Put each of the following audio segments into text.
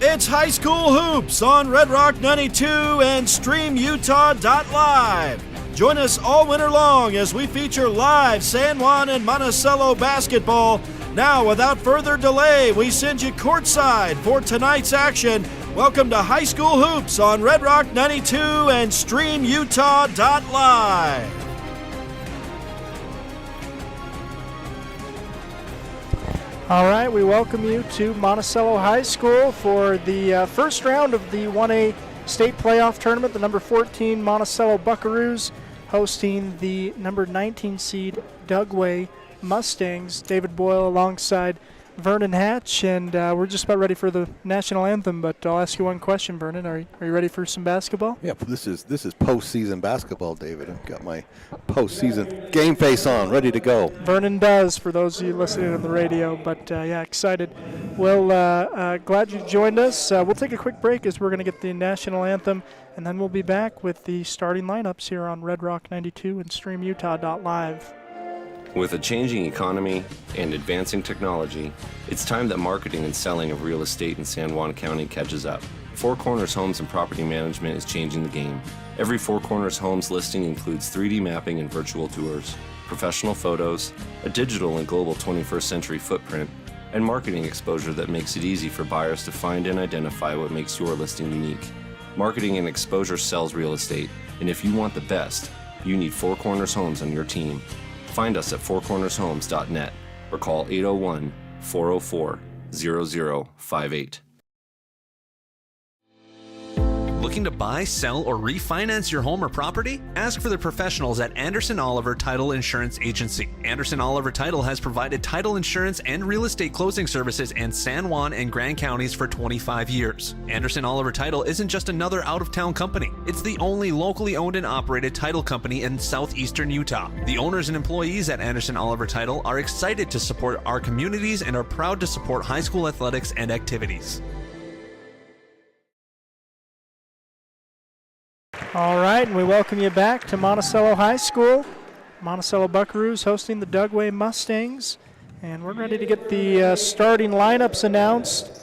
It's High School Hoops on Red Rock 92 and StreamUtah.live. Join us all winter long as we feature live San Juan and Monticello basketball. Now, without further delay, we send you courtside for tonight's action. Welcome to High School Hoops on Red Rock 92 and StreamUtah.live. All right, we welcome you to Monticello High School for the first round of the 1A state playoff tournament. The number 14 Monticello Buckaroos hosting the number 19 seed Dugway Mustangs. David Boyle alongside Vernon Hatch, and we're just about ready for the national anthem, but I'll ask you one question, Vernon. Are you ready for some basketball? Yeah, this is postseason basketball, David. I've got my postseason game face on, ready to go. Vernon does, for those of you listening on the radio, but yeah, excited. Well, glad you joined us. We'll take a quick break as we're going to get the national anthem, and then we'll be back with the starting lineups here on Red Rock 92 and StreamUtah.live. With a changing economy and advancing technology, it's time that marketing and selling of real estate in San Juan County catches up. Four Corners Homes and Property Management is changing the game. Every Four Corners Homes listing includes 3D mapping and virtual tours, professional photos, a digital and global 21st century footprint, and marketing exposure that makes it easy for buyers to find and identify what makes your listing unique. Marketing and exposure sells real estate, and if you want the best, you need Four Corners Homes on your team. Find us at fourcornershomes.net or call 801-404-0058. Looking to buy, sell, or refinance your home or property? Ask for the professionals at Anderson Oliver Title Insurance Agency. Anderson Oliver Title has provided title insurance and real estate closing services in San Juan and Grand counties for 25 years. Anderson Oliver Title isn't just another out-of-town company. It's the only locally owned and operated title company in southeastern Utah. The owners and employees at Anderson Oliver Title are excited to support our communities and are proud to support high school athletics and activities. All right, and we welcome you back to Monticello High School. Monticello Buckaroos hosting the Dugway Mustangs. And we're ready to get the starting lineups announced.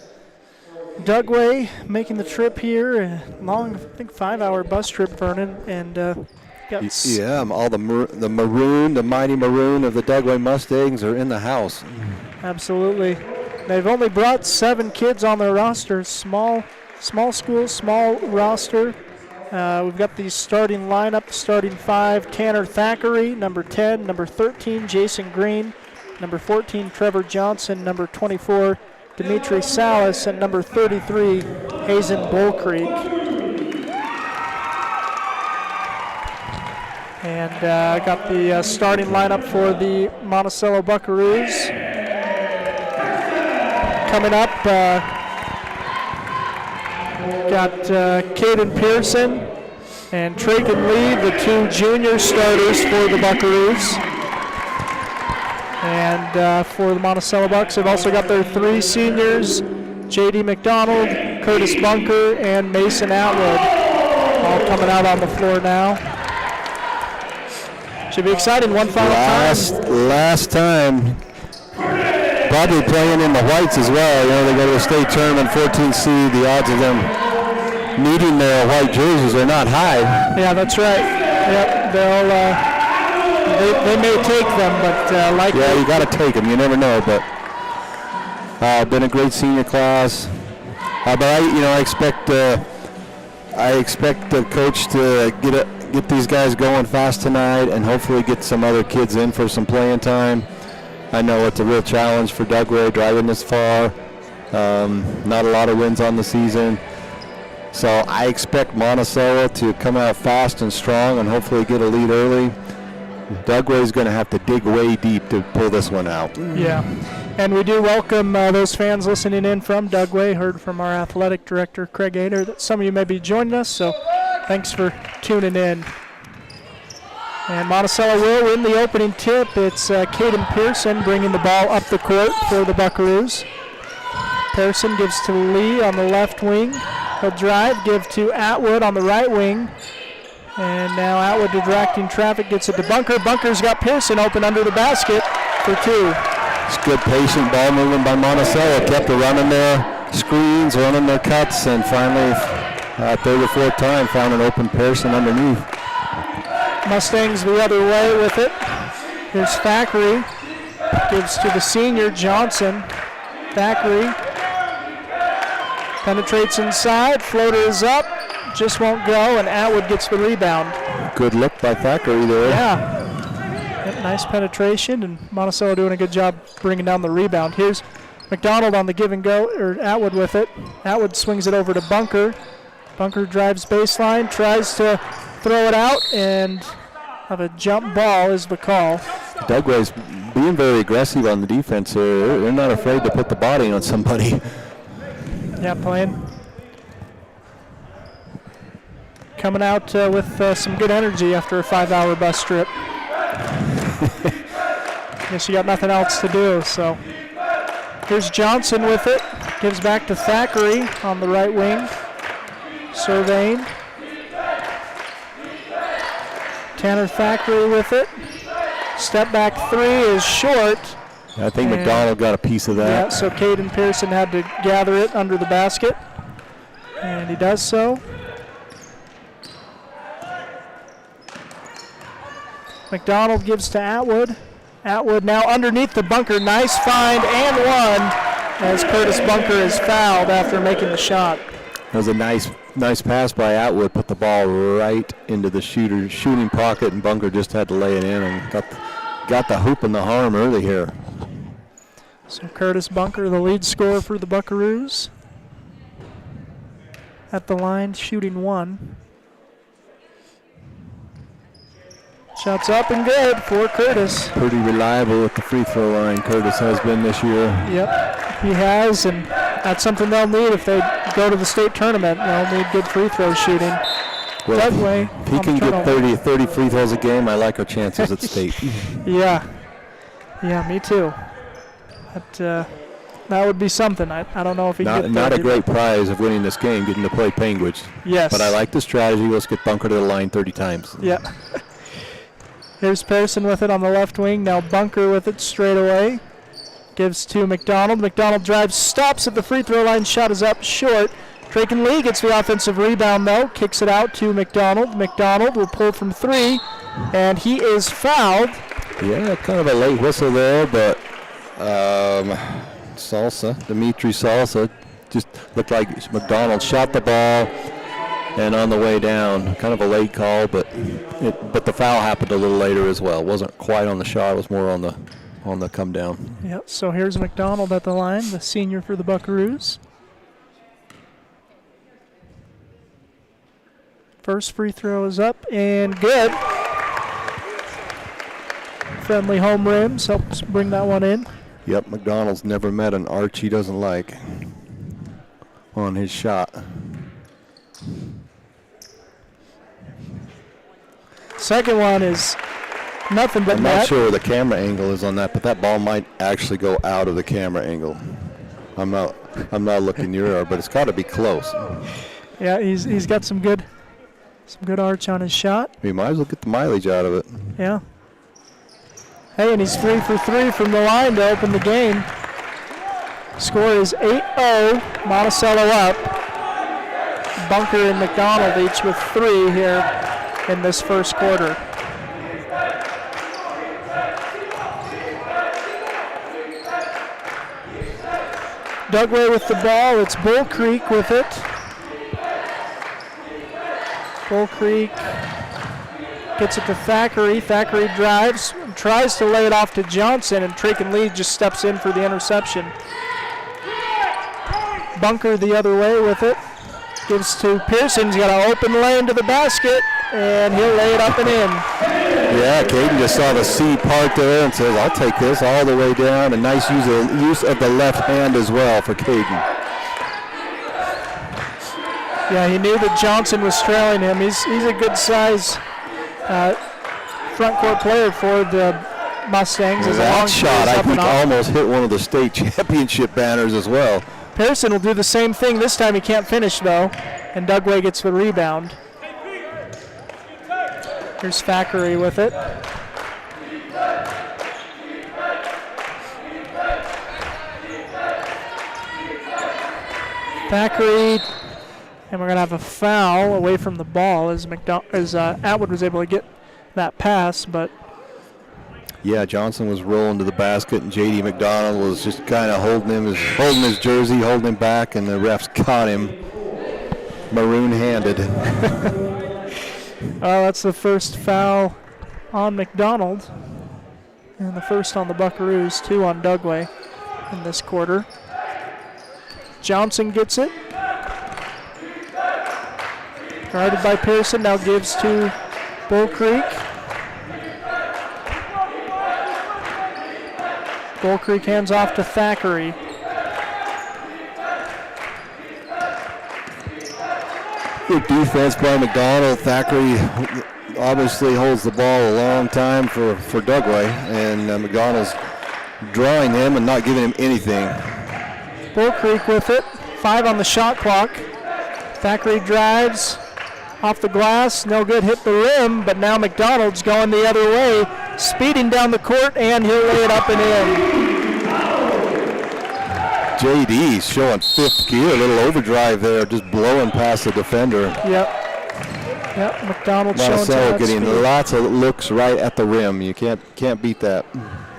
Dugway making the trip here, a long, I think, 5-hour bus trip, Vernon. And yeah, all the maroon, the mighty maroon of the Dugway Mustangs are in the house. Absolutely. They've only brought 7 kids on their roster. Small school, small roster. We've got the starting lineup, starting 5, Tanner Thackeray, number 10, number 13, Jason Green, number 14, Trevor Johnson, number 24, Dimitri Salas, and number 33, Hazen Bullcreek. And I got the starting lineup for the Monticello Buckaroos. Coming up, got Caden Pearson and Traken Lee, the 2 junior starters for the Buckaroos. And for the Monticello Bucks, they've also got their 3 seniors, J.D. McDonald, Curtis Bunker, and Mason Atwood, all coming out on the floor now. Should be exciting, one final time. Last time. Probably playing in the whites as well. You know, they go to a state tournament, 14 seed. The odds of them needing their white jerseys are not high. Yeah, that's right. Yep, they may take them, but likely. Yeah, you got to take them. You never know. But been a great senior class. But I expect the coach to get these guys going fast tonight, and hopefully get some other kids in for some playing time. I know it's a real challenge for Dugway driving this far. Not a lot of wins on the season. So I expect Monticello to come out fast and strong and hopefully get a lead early. Dugway is going to have to dig way deep to pull this one out. Yeah, and we do welcome those fans listening in from Dugway. Heard from our athletic director, Craig Ader, that some of you may be joining us, so thanks for tuning in. And Monticello will win the opening tip. It's Caden Pearson bringing the ball up the court for the Buckaroos. Pearson gives to Lee on the left wing. He'll drive, give to Atwood on the right wing. And now Atwood directing traffic, gets it to Bunker. Bunker's got Pearson open under the basket for 2. It's good patient ball movement by Monticello. Kept it running there. screens, running their cuts, and finally, third or fourth time, found an open Pearson underneath. Mustangs the other way with it. Here's Thackeray. Gives to the senior, Johnson. Thackeray penetrates inside. Floater is up. Just won't go, and Atwood gets the rebound. Good look by Thackeray there. Yeah. Yep, nice penetration, and Monticello doing a good job bringing down the rebound. Here's McDonald on the give and go, or Atwood with it. Atwood swings it over to Bunker. Bunker drives baseline, tries to throw it out, and have a jump ball is the call. Dugway's being very aggressive on the defense here. They're not afraid to put the body on somebody. Yeah, playing. Coming out with some good energy after a 5-hour bus trip. Guess you got nothing else to do, so. Here's Johnson with it. Gives back to Thackeray on the right wing. Surveying. Tanner Thackeray with it. Step back three is short. I think McDonald got a piece of that. Yeah, so Caden Pearson had to gather it under the basket. And he does so. McDonald gives to Atwood. Atwood now underneath the Bunker. Nice find and one as Curtis Bunker is fouled after making the shot. That was a nice pass by Atwood. Put the ball right into the shooting pocket, and Bunker just had to lay it in and got the hoop in the arm early here. So Curtis Bunker, the lead scorer for the Buckaroos. At the line, shooting one. Shots up and good for Curtis. Pretty reliable at the free throw line, Curtis has been this year. Yep, he has, and that's something they'll need if they go to the state tournament. They'll need good free throw shooting. Well, Dugway, if he can get 30 free throws a game, I like our chances at state. Yeah, me too. That would be something. I don't know if he can get 30. Not a great prize of winning this game, getting to play Penguins. Yes. But I like the strategy. Let's get Bunker to the line 30 times. Yeah. Here's Pearson with it on the left wing. Now Bunker with it straight away. Gives to McDonald. McDonald drives, stops at the free throw line. Shot is up short. Draken Lee gets the offensive rebound, though. Kicks it out to McDonald. McDonald will pull from three, and he is fouled. Yeah, kind of a late whistle there, but Dimitri Salsa, just looked like McDonald shot the ball, and on the way down, kind of a late call, but the foul happened a little later as well. It wasn't quite on the shot, it was more on the come down. Yep, so here's McDonald at the line, the senior for the Buckaroos. First free throw is up and good. Friendly home rims helps bring that one in. Yep, McDonald's never met an arch he doesn't like on his shot. Second one is nothing but I'm net. not sure where the camera angle is on that, but that ball might actually go out of the camera angle. I'm not looking near it, but it's got to be close. Yeah, he's got some good arch on his shot. We might as well get the mileage out of it. Yeah. Hey, and he's 3 for 3 from the line to open the game. Score is 8-0. Monticello up. Bunker and McDonald each with 3 here in this first quarter. Dugway with the ball. It's Bull Creek with it. Bull Creek gets it to Thackeray. Thackeray drives, tries to lay it off to Johnson, and Draken Lee just steps in for the interception. Bunker the other way with it. Gives to Pearson. He's got an open lane to the basket, and he'll lay it up and in. Yeah, Caden just saw the C part there and says, I'll take this all the way down. And nice use of the left hand as well for Caden. Yeah, he knew that Johnson was trailing him. He's a good size front court player for the Mustangs. That shot, I think, almost hit one of the state championship banners as well. Pearson will do the same thing. This time he can't finish, though, and Dugway gets the rebound. Here's Thackeray with it. Thackeray, and we're going to have a foul away from the ball as Atwood was able to get that pass, but Yeah, Johnson was rolling to the basket, and J.D. McDonald was just kind of holding his jersey, holding him back, and the refs caught him maroon-handed. That's the first foul on McDonald, and the first on the Buckaroos, 2 on Dugway in this quarter. Johnson gets it. Guarded by Pearson, now gives to Bull Creek. Bull Creek hands off to Thackeray. Good defense by McDonald. Thackeray obviously holds the ball a long time for Dugway, and McDonald's drawing him and not giving him anything. Bull Creek with it. 5 on the shot clock. Thackeray drives off the glass. No good, hit the rim, but now McDonald's going the other way, speeding down the court, and he'll lay it up and in. JD's showing 5th gear, a little overdrive there, just blowing past the defender. Yep, McDonald showing Monticello getting speed. lots of looks right at the rim. You can't beat that.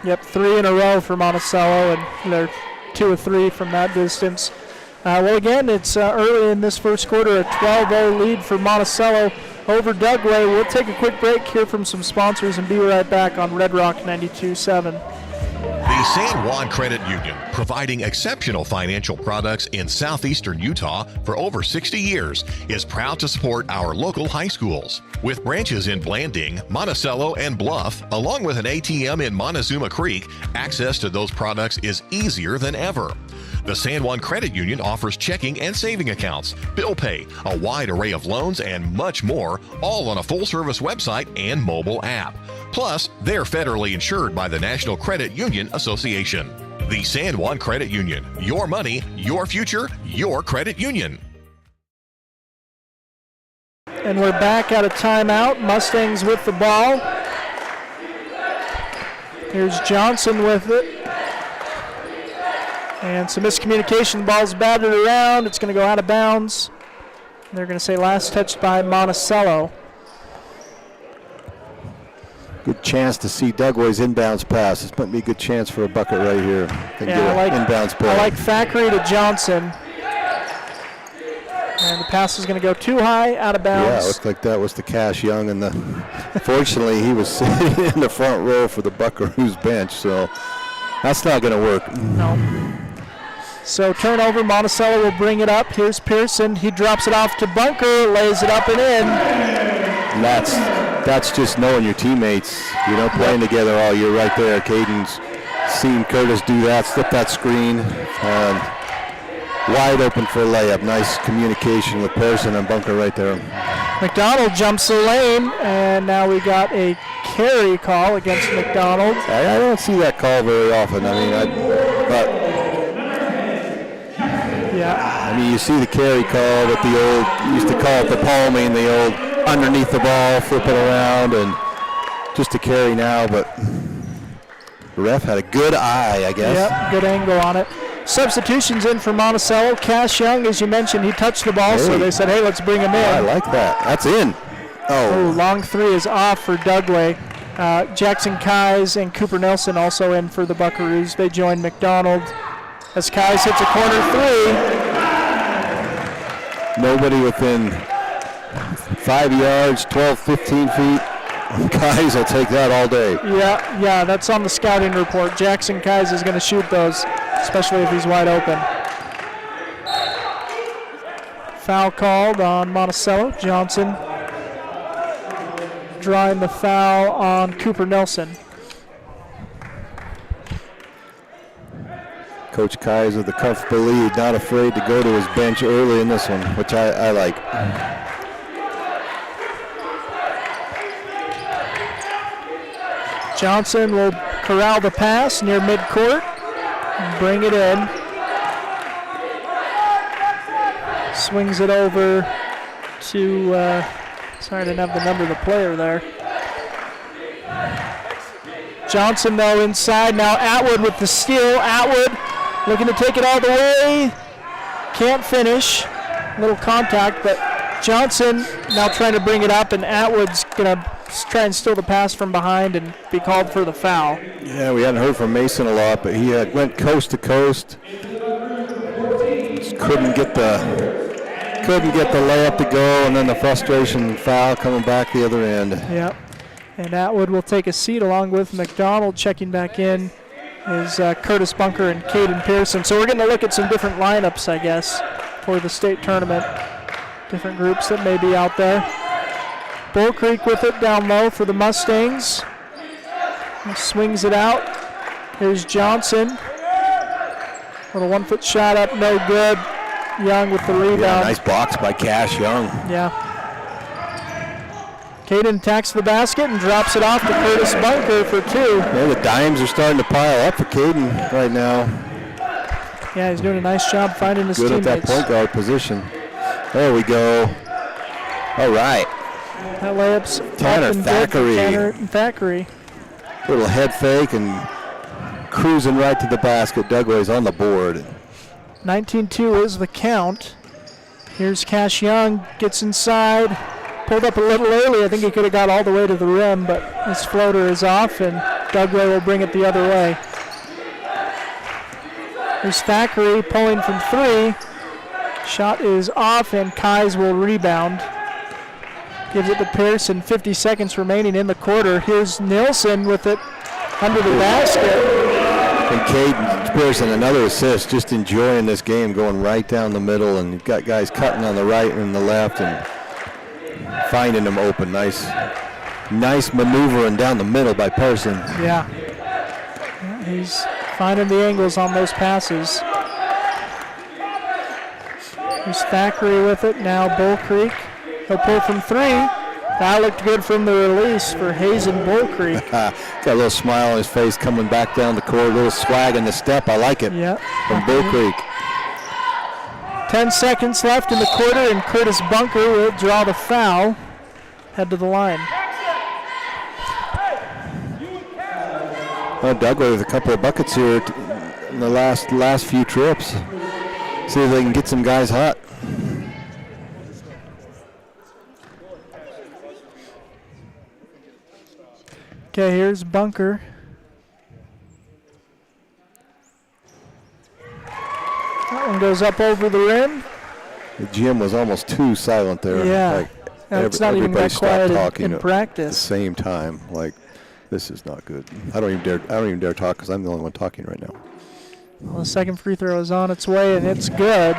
Yep, 3 in a row for Monticello, and they're 2 of 3 from that distance. Well, again, it's early in this first quarter, a 12-0 lead for Monticello over Dugway. We'll take a quick break, hear from some sponsors, and be right back on Red Rock 92.7. The San Juan Credit Union, providing exceptional financial products in southeastern Utah for over 60 years, is proud to support our local high schools. With branches in Blanding, Monticello, and Bluff, along with an ATM in Montezuma Creek, access to those products is easier than ever. The San Juan Credit Union offers checking and saving accounts, bill pay, a wide array of loans, and much more, all on a full-service website and mobile app. Plus, they're federally insured by the National Credit Union Association. The San Juan Credit Union. Your money, your future, your credit union. And we're back at a timeout. Mustangs with the ball. Here's Johnson with it. And some miscommunication. The ball's battered around. It's going to go out of bounds. They're going to say last touched by Monticello. Good chance to see Dugway's inbounds pass. This might be a good chance for a bucket right here. Inbounds play. I like Thackeray to Johnson. And the pass is going to go too high, out of bounds. Yeah, it looks like that was to Cash Young. And fortunately, he was sitting in the front row for the Buckaroos bench, so that's not going to work. No. So turnover, Monticello will bring it up. Here's Pearson. He drops it off to Bunker, lays it up and in. And that's just knowing your teammates, playing together all year right there. Caden's seen Curtis do that, slip that screen, wide open for a layup. Nice communication with Pearson and Bunker right there. McDonald jumps the lane, and now we got a carry call against McDonald. I don't see that call very often. You see the carry call with the old, used to call it the palming, the old underneath the ball, flipping around, and just a carry now, but the ref had a good eye, I guess. Yep, good angle on it. Substitutions in for Monticello. Cash Young, as you mentioned, he touched the ball, so they said, hey, let's bring him in. I like that. That's in. Oh, long 3 is off for Dugway. Jackson Keyes and Cooper Nelson also in for the Buckaroos. They join McDonald as Keyes hits a corner 3. Nobody within 5 yards, 12, 15 feet. Keyes will take that all day. Yeah, that's on the scouting report. Jackson Keyes is going to shoot those, especially if he's wide open. Foul called on Monticello. Johnson drawing the foul on Cooper Nelson. Coach Keyes with a comfortable lead, not afraid to go to his bench early in this one, which I like. Johnson will corral the pass near midcourt and bring it in. Swings it over to, sorry I didn't have the number of the player there. Johnson though inside, now Atwood with the steal. Atwood looking to take it all the way. can't finish. Little contact, but Johnson now trying to bring it up, and Atwood's going to try and steal the pass from behind and be called for the foul. Yeah, we hadn't heard from Mason a lot, but he went coast to coast. Just couldn't get the layup to go, and then the frustration foul coming back the other end. Yep. And Atwood will take a seat along with McDonald. Checking back in is Curtis Bunker and Caden Pearson. So we're going to look at some different lineups, I guess, for the state tournament. Different groups that may be out there. Bull Creek with it down low for the Mustangs. He swings it out. Here's Johnson. Little 1-foot shot up, no good. Young with the rebound. Yeah, nice box by Cash Young. Yeah. Caden attacks the basket and drops it off to Curtis Bunker for 2. Yeah, the dimes are starting to pile up for Caden right now. Yeah, he's doing a nice job finding his teammates. Good at that point guard position. There we go. All right. That layup's Tanner Thackeray. Tanner Thackeray. Little head fake and cruising right to the basket. Dugway's on the board. 19-2 is the count. Here's Cash Young, gets inside. Pulled up a little early. I think he could have got all the way to the rim, but his floater is off, and Dugway will bring it the other way. Here's Thackeray pulling from 3. Shot is off, and Kais will rebound. Gives it to Pearson. 50 seconds remaining in the quarter. Here's Nilsson with it under the basket. And Caden Pearson, another assist, just enjoying this game, going right down the middle, and you've got guys cutting on the right and the left and finding them open. Nice maneuvering down the middle by Pearson. Yeah, he's finding the angles on those passes. Here's Thackeray with it. Now Bull Creek. He'll pull from 3. That looked good from the release for Hazen Bull Creek. Got a little smile on his face coming back down the court. A little swag in the step. I like it. Yep. From Bull Creek. 10 seconds left in the quarter, and Curtis Bunker will draw the foul. Head to the line. Well, Dugway with a couple of buckets here in the last few trips. See if they can get some guys hot. Okay, here's Bunker. That one goes up over the rim. The gym was almost too silent there. Yeah, like it's not even that quiet in practice. At the same time, like this is not good. I don't even dare talk because I'm the only one talking right now. Well, the second free throw is on its way, and it's good.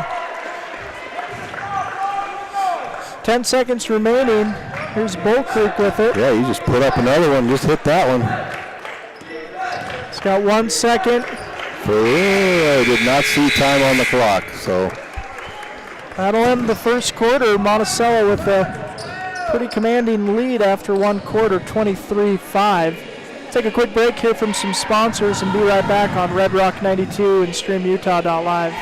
10 seconds remaining. Here's Bull Creek with it. Yeah, you just put up another one. Just hit that one. It's got 1 second. I did not see time on the clock, so. That'll end the first quarter. Monticello with a pretty commanding lead after 1 quarter, 23-5. Take a quick break here from some sponsors and be right back on Red Rock 92 and StreamUtah.live.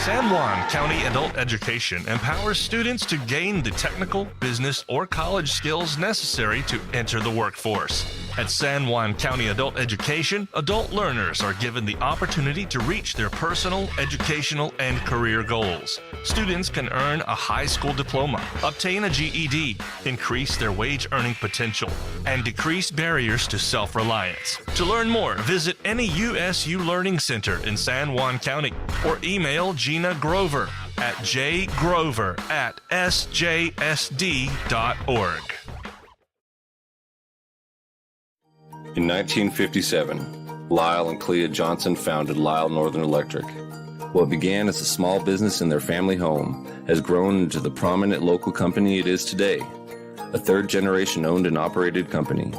San Juan County Adult Education empowers students to gain the technical, business, or college skills necessary to enter the workforce. At San Juan County Adult Education, adult learners are given the opportunity to reach their personal, educational, and career goals. Students can earn a high school diploma, obtain a GED, increase their wage earning potential, and decrease barriers to self-reliance. To learn more, visit any USU Learning Center in San Juan County or email Gina Grover at jgrover@sjsd.org. In 1957, Lyle and Clea Johnson founded Lyle Northern Electric. What began as a small business in their family home has grown into the prominent local company it is today, a third-generation owned and operated company.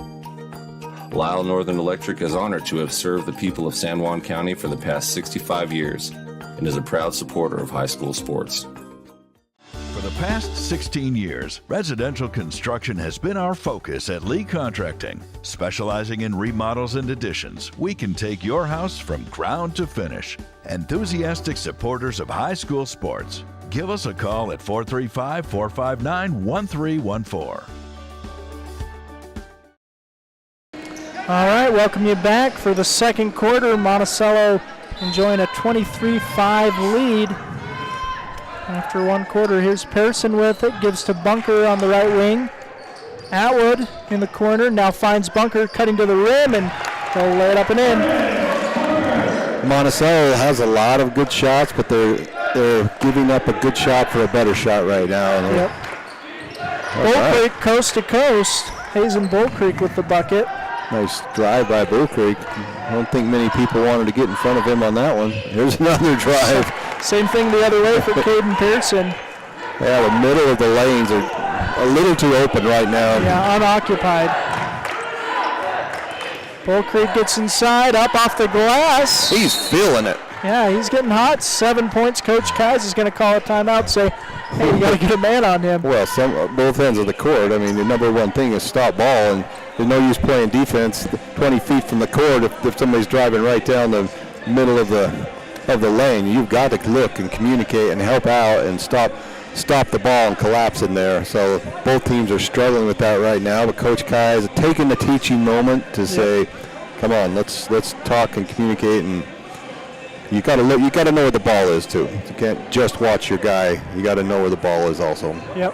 Lyle Northern Electric is honored to have served the people of San Juan County for the past 65 years and is a proud supporter of high school sports. For the past 16 years, residential construction has been our focus at Lee Contracting. Specializing in remodels and additions, we can take your house from ground to finish. Enthusiastic supporters of high school sports. Give us a call at 435-459-1314. All right, welcome you back for the second quarter. Monticello enjoying a 23-5 lead. After one quarter, here's Pearson with it. Gives to Bunker on the right wing. Atwood in the corner. Now finds Bunker cutting to the rim, and he'll lay it up and in. Monticello has a lot of good shots, but they're giving up a good shot for a better shot right now. Yep. Bull Creek coast to coast. Hazen Bull Creek with the bucket. Nice drive by Bull Creek. I don't think many people wanted to get in front of him on that one. Here's another drive. Same thing the other way for Caden Pearson. Yeah, the middle of the lanes are a little too open right now. Yeah, unoccupied. Bull Creek gets inside, up off the glass. He's feeling it. Yeah, he's getting hot. 7 points. Coach Kais is going to call a timeout, say, hey, you got to get a man on him. Well, both ends of the court. I mean, the number one thing is stop ball, and there's no use playing defense 20 feet from the court if somebody's driving right down the middle of the lane. You've got to look and communicate and help out and stop the ball and collapse in there. So both teams are struggling with that right now, but Coach Kai is taking the teaching moment to say, come on, let's talk and communicate, and you got to look. You got to know where the ball is too. You can't just watch your guy. You got to know where the ball is also. Yep.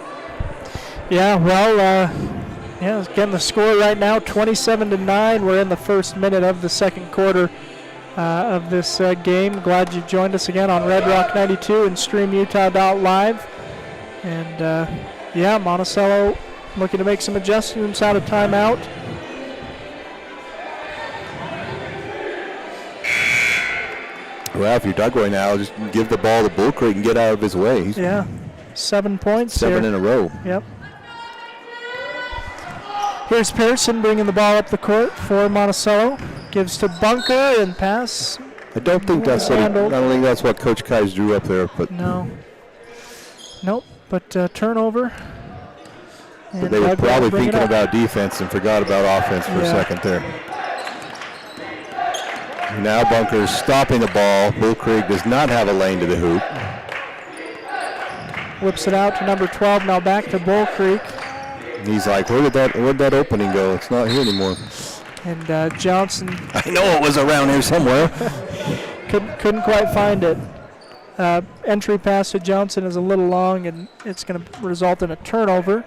Yeah. Well. Getting the score right now, 27-9. We're in the first minute of the second quarter of this game. Glad you joined us again on Red Rock 92 and StreamUtah.live. And Monticello looking to make some adjustments out of timeout. Well, if you're Dugway now, just give the ball to Bull Creek and get out of his way. 7 points. 7 here. in a row. Yep. Here's Pearson bringing the ball up the court for Monticello. Gives to Bunker and pass. I don't think that's what Coach Kais drew up there, but nope. But turnover. But they were probably thinking about defense and forgot about offense for a second there. Now Bunker's stopping the ball. Bull Creek does not have a lane to the hoop. Whips it out to number 12. Now back to Bull Creek. He's like, where'd that opening go? It's not here anymore. And Johnson. I know it was around here somewhere. couldn't quite find it. Entry pass to Johnson is a little long, and it's going to result in a turnover.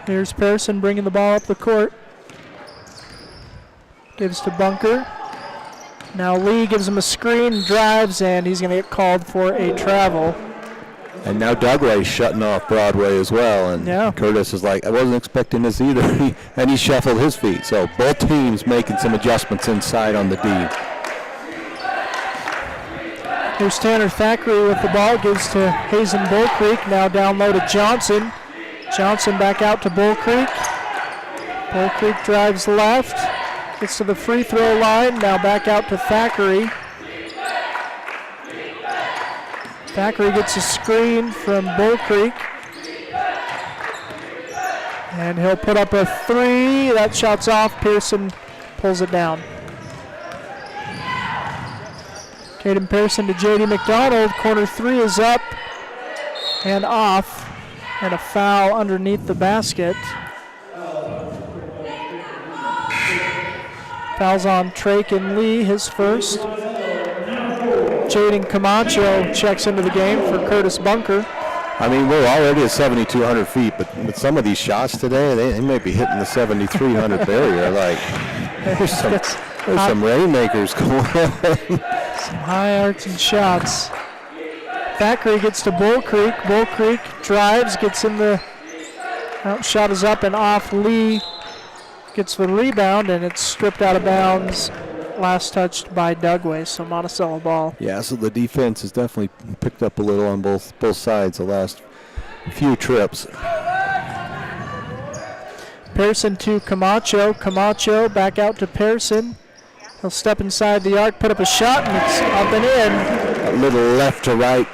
Here's Pearson bringing the ball up the court. Gives to Bunker. Now Lee gives him a screen, drives, and he's going to get called for a travel. And now Dugway's shutting off Broadway as well. And Curtis is like, I wasn't expecting this either. And he shuffled his feet. So both teams making some adjustments inside on the D. Here's Tanner Thackeray with the ball. Gives to Hazen Bull Creek. Now down low to Johnson. Johnson back out to Bull Creek. Bull Creek drives left. Gets to the free throw line. Now back out to Thackeray. Thackeray gets a screen from Bull Creek. And he'll put up a three. That shot's off. Pearson pulls it down. Caden Pearson to J.D. McDonald. Corner three is up and off. And a foul underneath the basket. Fouls on Trake and Lee, his first. Jaden Camacho checks into the game for Curtis Bunker. I mean, we're already at 7,200 feet, but with some of these shots today, they may be hitting the 7,300 barrier. Like, there's some rainmakers going on. Some high arcing shots. Thackeray gets to Bull Creek. Bull Creek drives, gets in the shot is up and off. Lee gets the rebound, and it's stripped out of bounds. Last touched by Dugway, so Monticello ball. Yeah, so the defense has definitely picked up a little on both sides the last few trips. Pearson to Camacho. Camacho back out to Pearson. He'll step inside the arc, put up a shot, and it's up and in. A little left to right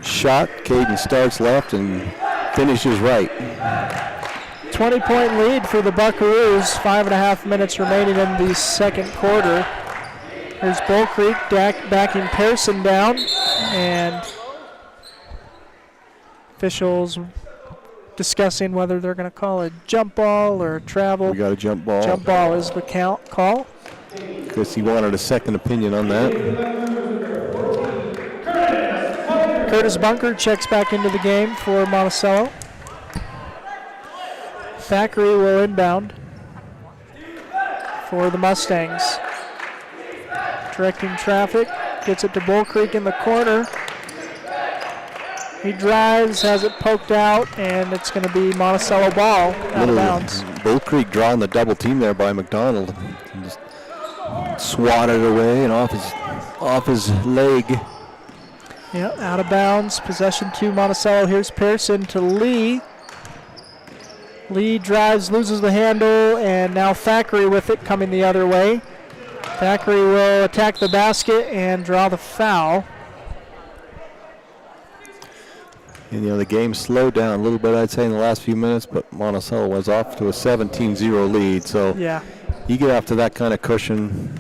shot. Caden starts left and finishes right. 20-point lead for the Buckaroos. 5.5 minutes remaining in the second quarter. There's Bull Creek backing Pearson down, and officials discussing whether they're going to call a jump ball or a travel. We got a jump ball. Jump ball is the call. guess he wanted a second opinion on that. Curtis Bunker checks back into the game for Monticello. Thackeray will inbound for the Mustangs. Directing traffic, gets it to Bull Creek in the corner. He drives, has it poked out, and it's going to be Monticello ball out of bounds. Bull Creek drawing the double team there by McDonald. And just swatted it away and off his leg. Yeah, out of bounds. Possession to Monticello. Here's Pearson to Lee. Lee drives, loses the handle, and now Thackeray with it coming the other way. Thackeray will attack the basket and draw the foul. And, the game slowed down a little bit, I'd say, in the last few minutes, but Monticello was off to a 17-0 lead. So yeah, you get after that kind of cushion,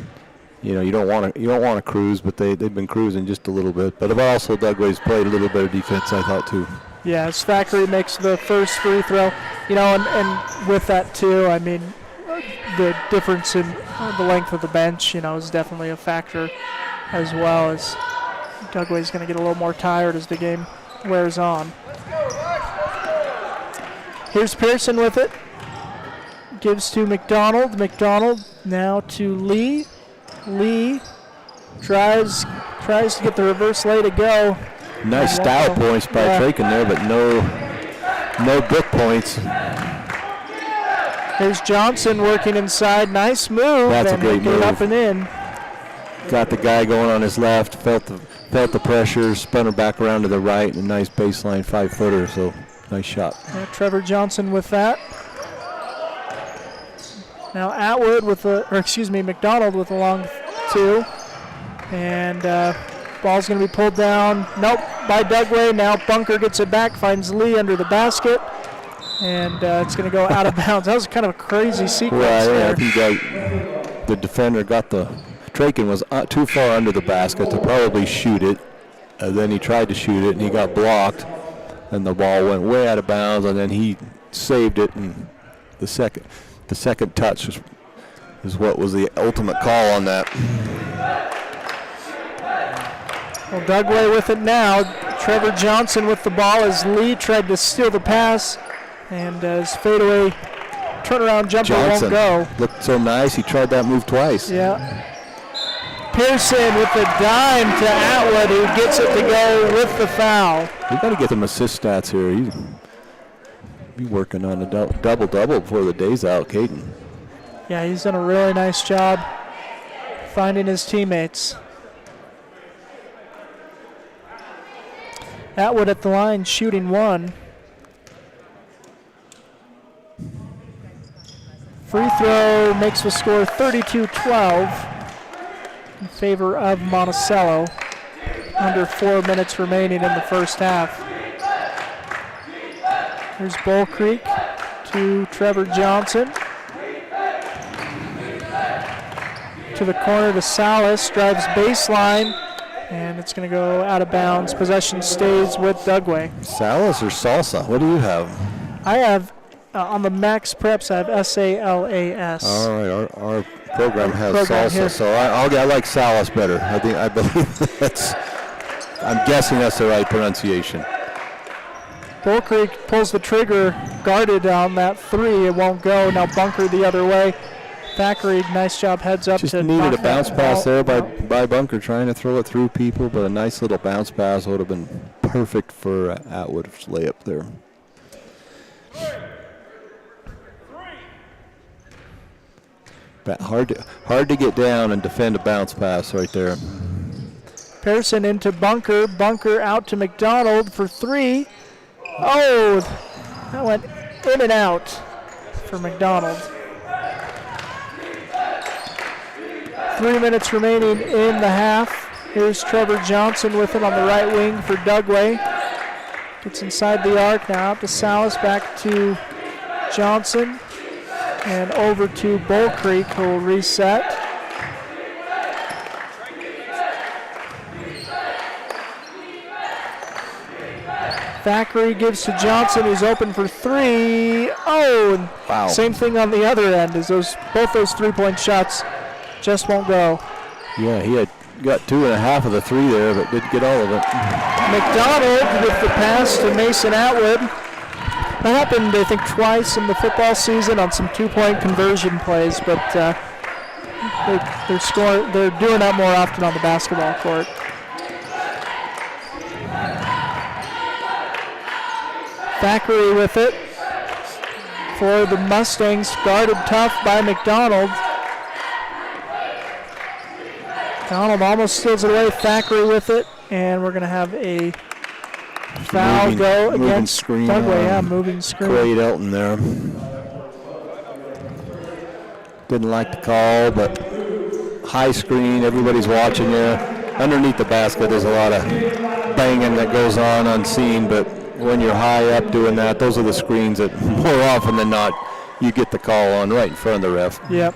you don't want to cruise, but they've been cruising just a little bit. But also Dugway's played a little better defense, I thought, too. Yeah, as Thackeray makes the first free throw, and with that too, I mean, the difference in the length of the bench, is definitely a factor, as well as Dugway's going to get a little more tired as the game wears on. Here's Pearson with it. Gives to McDonald. McDonald now to Lee. Lee tries to get the reverse lay to go. Nice style points by Traken there, but no book points. Here's Johnson working inside. Nice move. That's a great move. Up and in. Got the guy going on his left. Felt the pressure. Spun her back around to the right. And a nice baseline 5-footer. So nice shot. Yeah, Trevor Johnson with that. Now Atwood McDonald with a long two, and ball's going to be pulled down. Nope, by Dugway. Now Bunker gets it back, finds Lee under the basket, and it's going to go out of bounds. That was kind of a crazy sequence there. I think the defender Traken was too far under the basket to probably shoot it. Then he tried to shoot it, and he got blocked, and the ball went way out of bounds, and then he saved it, and the second touch is what was the ultimate call on that. Well, Dugway with it now. Trevor Johnson with the ball as Lee tried to steal the pass, and his fadeaway turnaround jumper Johnson won't go. Looked so nice. He tried that move twice. Yeah. Pearson with the dime to Atwood, who gets it to go with the foul. We got to get him assist stats here. He's be working on a double-double before the day's out, Caden. Yeah, he's done a really nice job finding his teammates. Atwood at the line, shooting one. Free throw makes the score 32-12 in favor of Monticello. Under 4 minutes remaining in the first half. Here's Bull Creek to Trevor Johnson. To the corner to Salas, drives baseline, and it's going to go out of bounds. Possession stays with Dugway. Salas or Salsa? What do you have? I have, on the Max Preps, I have S-A-L-A-S. All right, our program has Salsa, here. So I like Salas better. I believe I'm guessing that's the right pronunciation. Bull Creek pulls the trigger, guarded on that three. It won't go. Now Bunker the other way. Thackeray, nice job, heads up. Just to needed a bounce pass there by Bunker, trying to throw it through people, but a nice little bounce pass would have been perfect for Atwood's layup there. But hard to get down and defend a bounce pass right there. Pearson into Bunker. Bunker out to McDonald for three. Oh, that went in and out for McDonald. 3 minutes remaining in the half. Here's Trevor Johnson with it on the right wing for Dugway. Gets inside the arc, now out to Salas, back to Johnson, and over to Bull Creek, who will reset. Thackeray gives to Johnson, who's open for three. Oh, and wow. Same thing on the other end, as both those three-point shots just won't go. Yeah, he had got 2.5 of the 3 there, but didn't get all of it. McDonald with the pass to Mason Atwood. That happened, I think, twice in the football season on some 2-point conversion plays, but they're doing that more often on the basketball court. Thackeray with it for the Mustangs, guarded tough by McDonald. McDonald almost steals it away. Thackeray with it, and we're going to have a foul go against Dugway. Yeah, moving screen. Craig Elton there. Didn't like the call, but high screen, everybody's watching you. Underneath the basket, there's a lot of banging that goes on unseen, but when you're high up doing that, those are the screens that more often than not you get the call on right in front of the ref. Yep.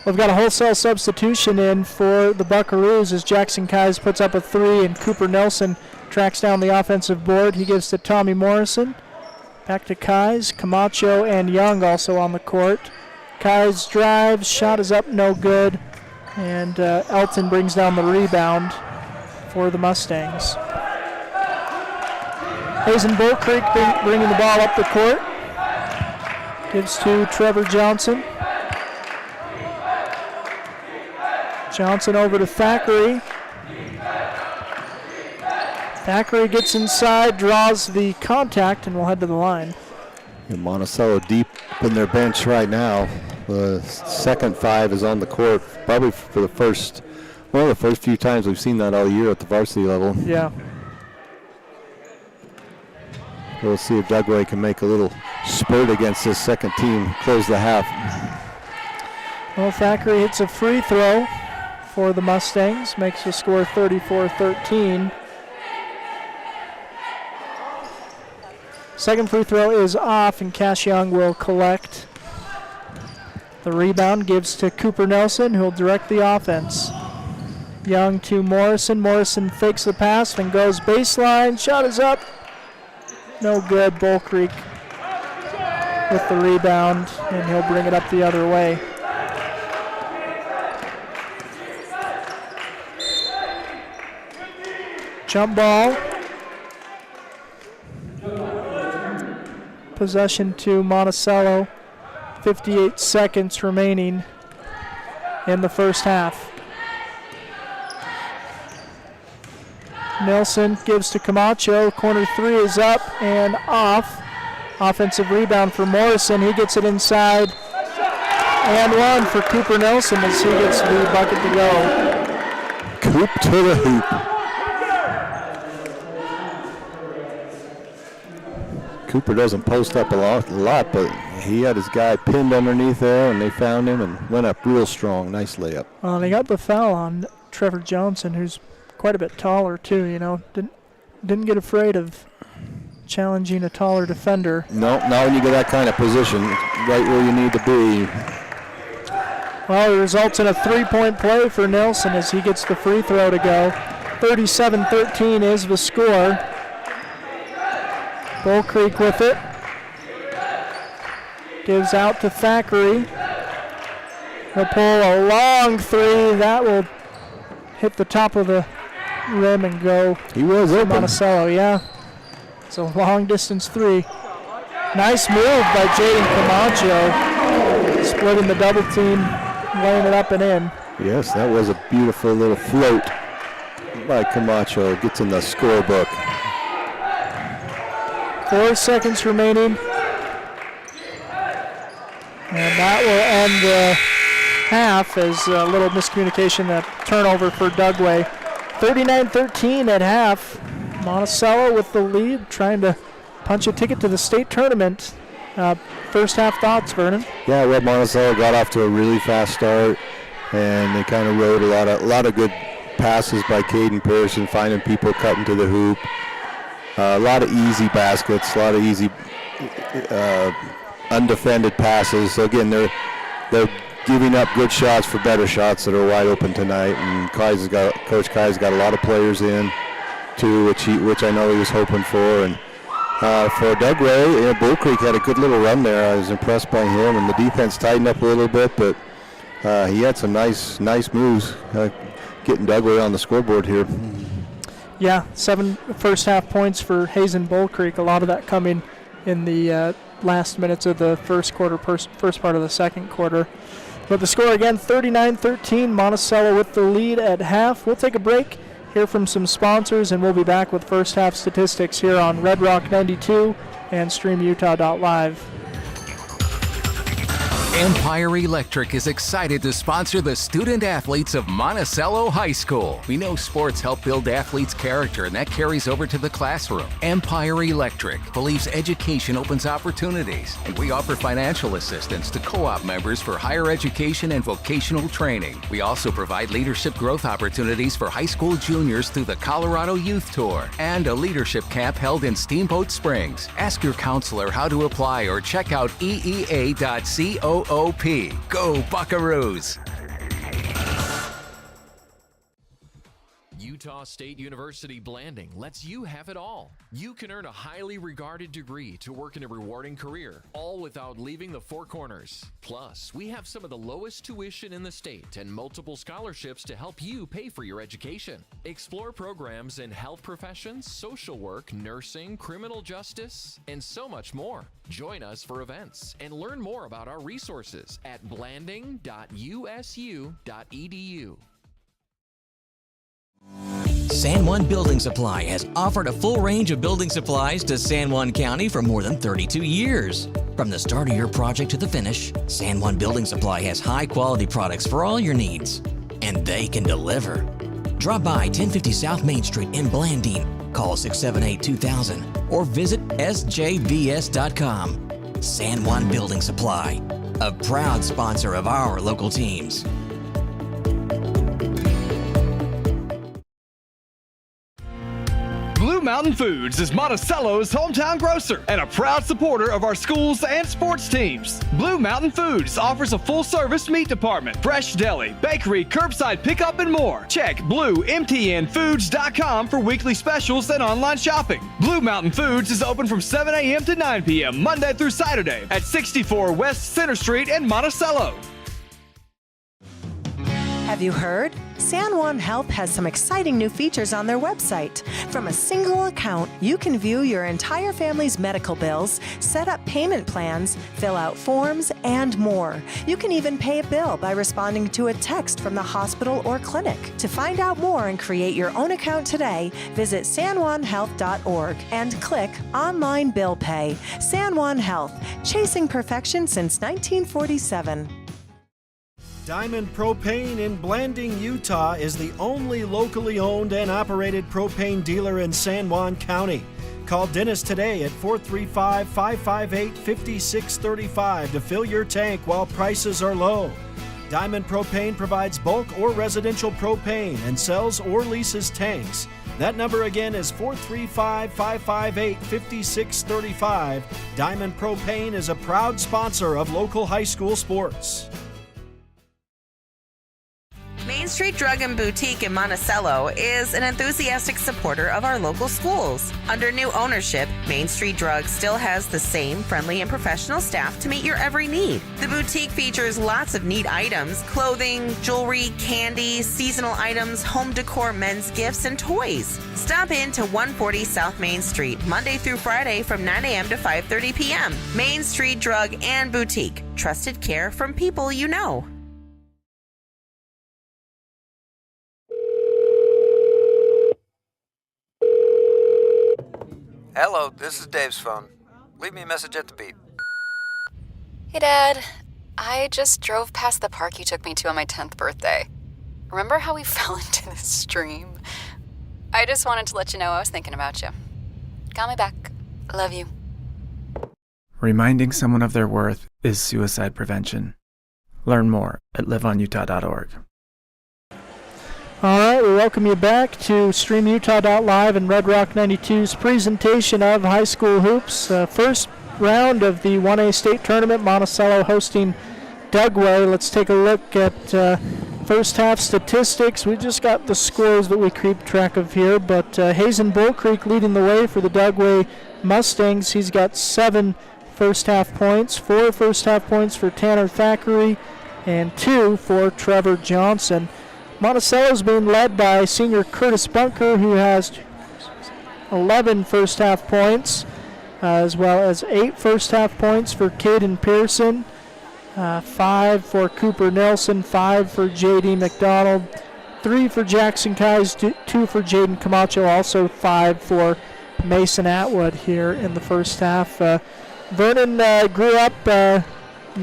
We've got a wholesale substitution in for the Buckaroos as Jackson Keyes puts up a 3 and Cooper Nelson tracks down the offensive board. He gives to Tommy Morrison. Back to Keyes. Camacho and Young also on the court. Keyes drives. Shot is up, no good. And Elton brings down the rebound for the Mustangs. Hazen Bull Creek bringing the ball up the court. Gives to Trevor Johnson. Johnson over to Thackeray. Thackeray gets inside, draws the contact, and will head to the line. And Monticello deep in their bench right now. The second 5 is on the court, probably for one of the first few times we've seen that all year at the varsity level. Yeah. We'll see if Dugway can make a little spurt against this second team, close the half. Well, Thackeray hits a free throw for the Mustangs, makes the score 34-13. Second free throw is off, and Cash Young will collect. The rebound gives to Cooper Nelson, who will direct the offense. Young to Morrison. Morrison fakes the pass, then goes baseline. Shot is up. No good. Bull Creek with the rebound, and he'll bring it up the other way. Jump ball. Possession to Monticello. 58 seconds remaining in the first half. Nelson gives to Camacho. Corner 3 is up and off. Offensive rebound for Morrison. He gets it inside. And 1 for Cooper Nelson as he gets the bucket to go. Coop to the hoop. Cooper doesn't post up a lot, but he had his guy pinned underneath there, and they found him and went up real strong. Nice layup. Well, they got the foul on Trevor Johnson, who's quite a bit taller too. You know, didn't get afraid of challenging a taller defender. No, not when you get that kind of position, right where you need to be. Well, it results in a 3-point play for Nelson as he gets the free throw to go. 37-13 is the score. Bull Creek with it. Gives out to Thackeray. He'll pull a long 3. That will hit the top of the rim and go. He was open. Monticello, yeah. It's a long distance 3. Nice move by Jaden Camacho. Splitting the double team, laying it up and in. Yes, that was a beautiful little float by Camacho. Gets in the scorebook. 4 seconds remaining. And that will end the half as a little miscommunication, a turnover for Dugway. 39-13 at half. Monticello with the lead, trying to punch a ticket to the state tournament. First half thoughts, Vernon? Yeah, well, Monticello got off to a really fast start, and they kind of rode a lot of good passes by Caden Pearson, finding people cutting to the hoop. A lot of easy baskets, a lot of easy undefended passes. So again, they're giving up good shots for better shots that are wide open tonight. And Coach Keyes got a lot of players in too, which I know he was hoping for. And for Dugway, Bull Creek had a good little run there. I was impressed by him, and the defense tightened up a little bit, but he had some nice moves getting Dugway on the scoreboard here. Yeah, 7 first half points for Hazen Bull Creek. A lot of that coming in the last minutes of the first quarter, first part of the second quarter. But the score again, 39-13, Monticello with the lead at half. We'll take a break, hear from some sponsors, and we'll be back with first half statistics here on Red Rock 92 and StreamUtah.live. Empire Electric is excited to sponsor the student athletes of Monticello High School. We know sports help build athletes' character, and that carries over to the classroom. Empire Electric believes education opens opportunities, and we offer financial assistance to co-op members for higher education and vocational training. We also provide leadership growth opportunities for high school juniors through the Colorado Youth Tour and a leadership camp held in Steamboat Springs. Ask your counselor how to apply or check out eea.coop. Go Buckaroos! Utah State University Blanding lets you have it all. You can earn a highly regarded degree to work in a rewarding career, all without leaving the Four Corners. Plus, we have some of the lowest tuition in the state and multiple scholarships to help you pay for your education. Explore programs in health professions, social work, nursing, criminal justice, and so much more. Join us for events and learn more about our resources at blanding.usu.edu. San Juan Building Supply has offered a full range of building supplies to San Juan County for more than 32 years. From the start of your project to the finish, San Juan Building Supply has high-quality products for all your needs, and they can deliver. Drop by 1050 South Main Street in Blanding, call 678-2000, or visit sjbs.com. San Juan Building Supply, a proud sponsor of our local teams. Blue Mountain Foods is Monticello's hometown grocer and a proud supporter of our schools and sports teams. Blue Mountain Foods offers a full-service meat department, fresh deli, bakery, curbside pickup, and more. Check bluemtnfoods.com for weekly specials and online shopping. Blue Mountain Foods is open from 7 a.m. to 9 p.m. Monday through Saturday at 64 West Center Street in Monticello. Have you heard? San Juan Health has some exciting new features on their website. From a single account, you can view your entire family's medical bills, set up payment plans, fill out forms, and more. You can even pay a bill by responding to a text from the hospital or clinic. To find out more and create your own account today, visit sanjuanhealth.org and click Online Bill Pay. San Juan Health, chasing perfection since 1947. Diamond Propane in Blanding, Utah is the only locally owned and operated propane dealer in San Juan County. Call Dennis today at 435-558-5635 to fill your tank while prices are low. Diamond Propane provides bulk or residential propane and sells or leases tanks. That number again is 435-558-5635. Diamond Propane is a proud sponsor of local high school sports. Main Street Drug and Boutique in Monticello is an enthusiastic supporter of our local schools. Under new ownership, Main Street Drug still has the same friendly and professional staff to meet your every need. The boutique features lots of neat items: clothing, jewelry, candy, seasonal items, home decor, men's gifts, and toys. Stop in to 140 South Main Street, Monday through Friday from 9 a.m. to 5:30 p.m. Main Street Drug and Boutique. Trusted care from people you know. Hello, this is Dave's phone. Leave me a message at the beep. Hey, Dad. I just drove past the park you took me to on my 10th birthday. Remember how we fell into the stream? I just wanted to let you know I was thinking about you. Got my back. Love you. Reminding someone of their worth is suicide prevention. Learn more at liveonutah.org. All right, we welcome you back to StreamUtah.live and Red Rock 92's presentation of high school hoops. First round of the 1A state tournament, Monticello hosting Dugway. Let's take a look at first half statistics. We just got the scores that we keep track of here, but Hazen Bull Creek leading the way for the Dugway Mustangs. He's got 7 first half points, 4 first half points for Tanner Thackeray, and 2 for Trevor Johnson. Monticello's being led by senior Curtis Bunker, who has 11 first-half points, as well as 8 first-half points for Caden Pearson, 5 for Cooper Nelson, 5 for J.D. McDonald, 3 for Jackson Kais, 2 for Jaden Camacho, also 5 for Mason Atwood here in the first half. Vernon grew up in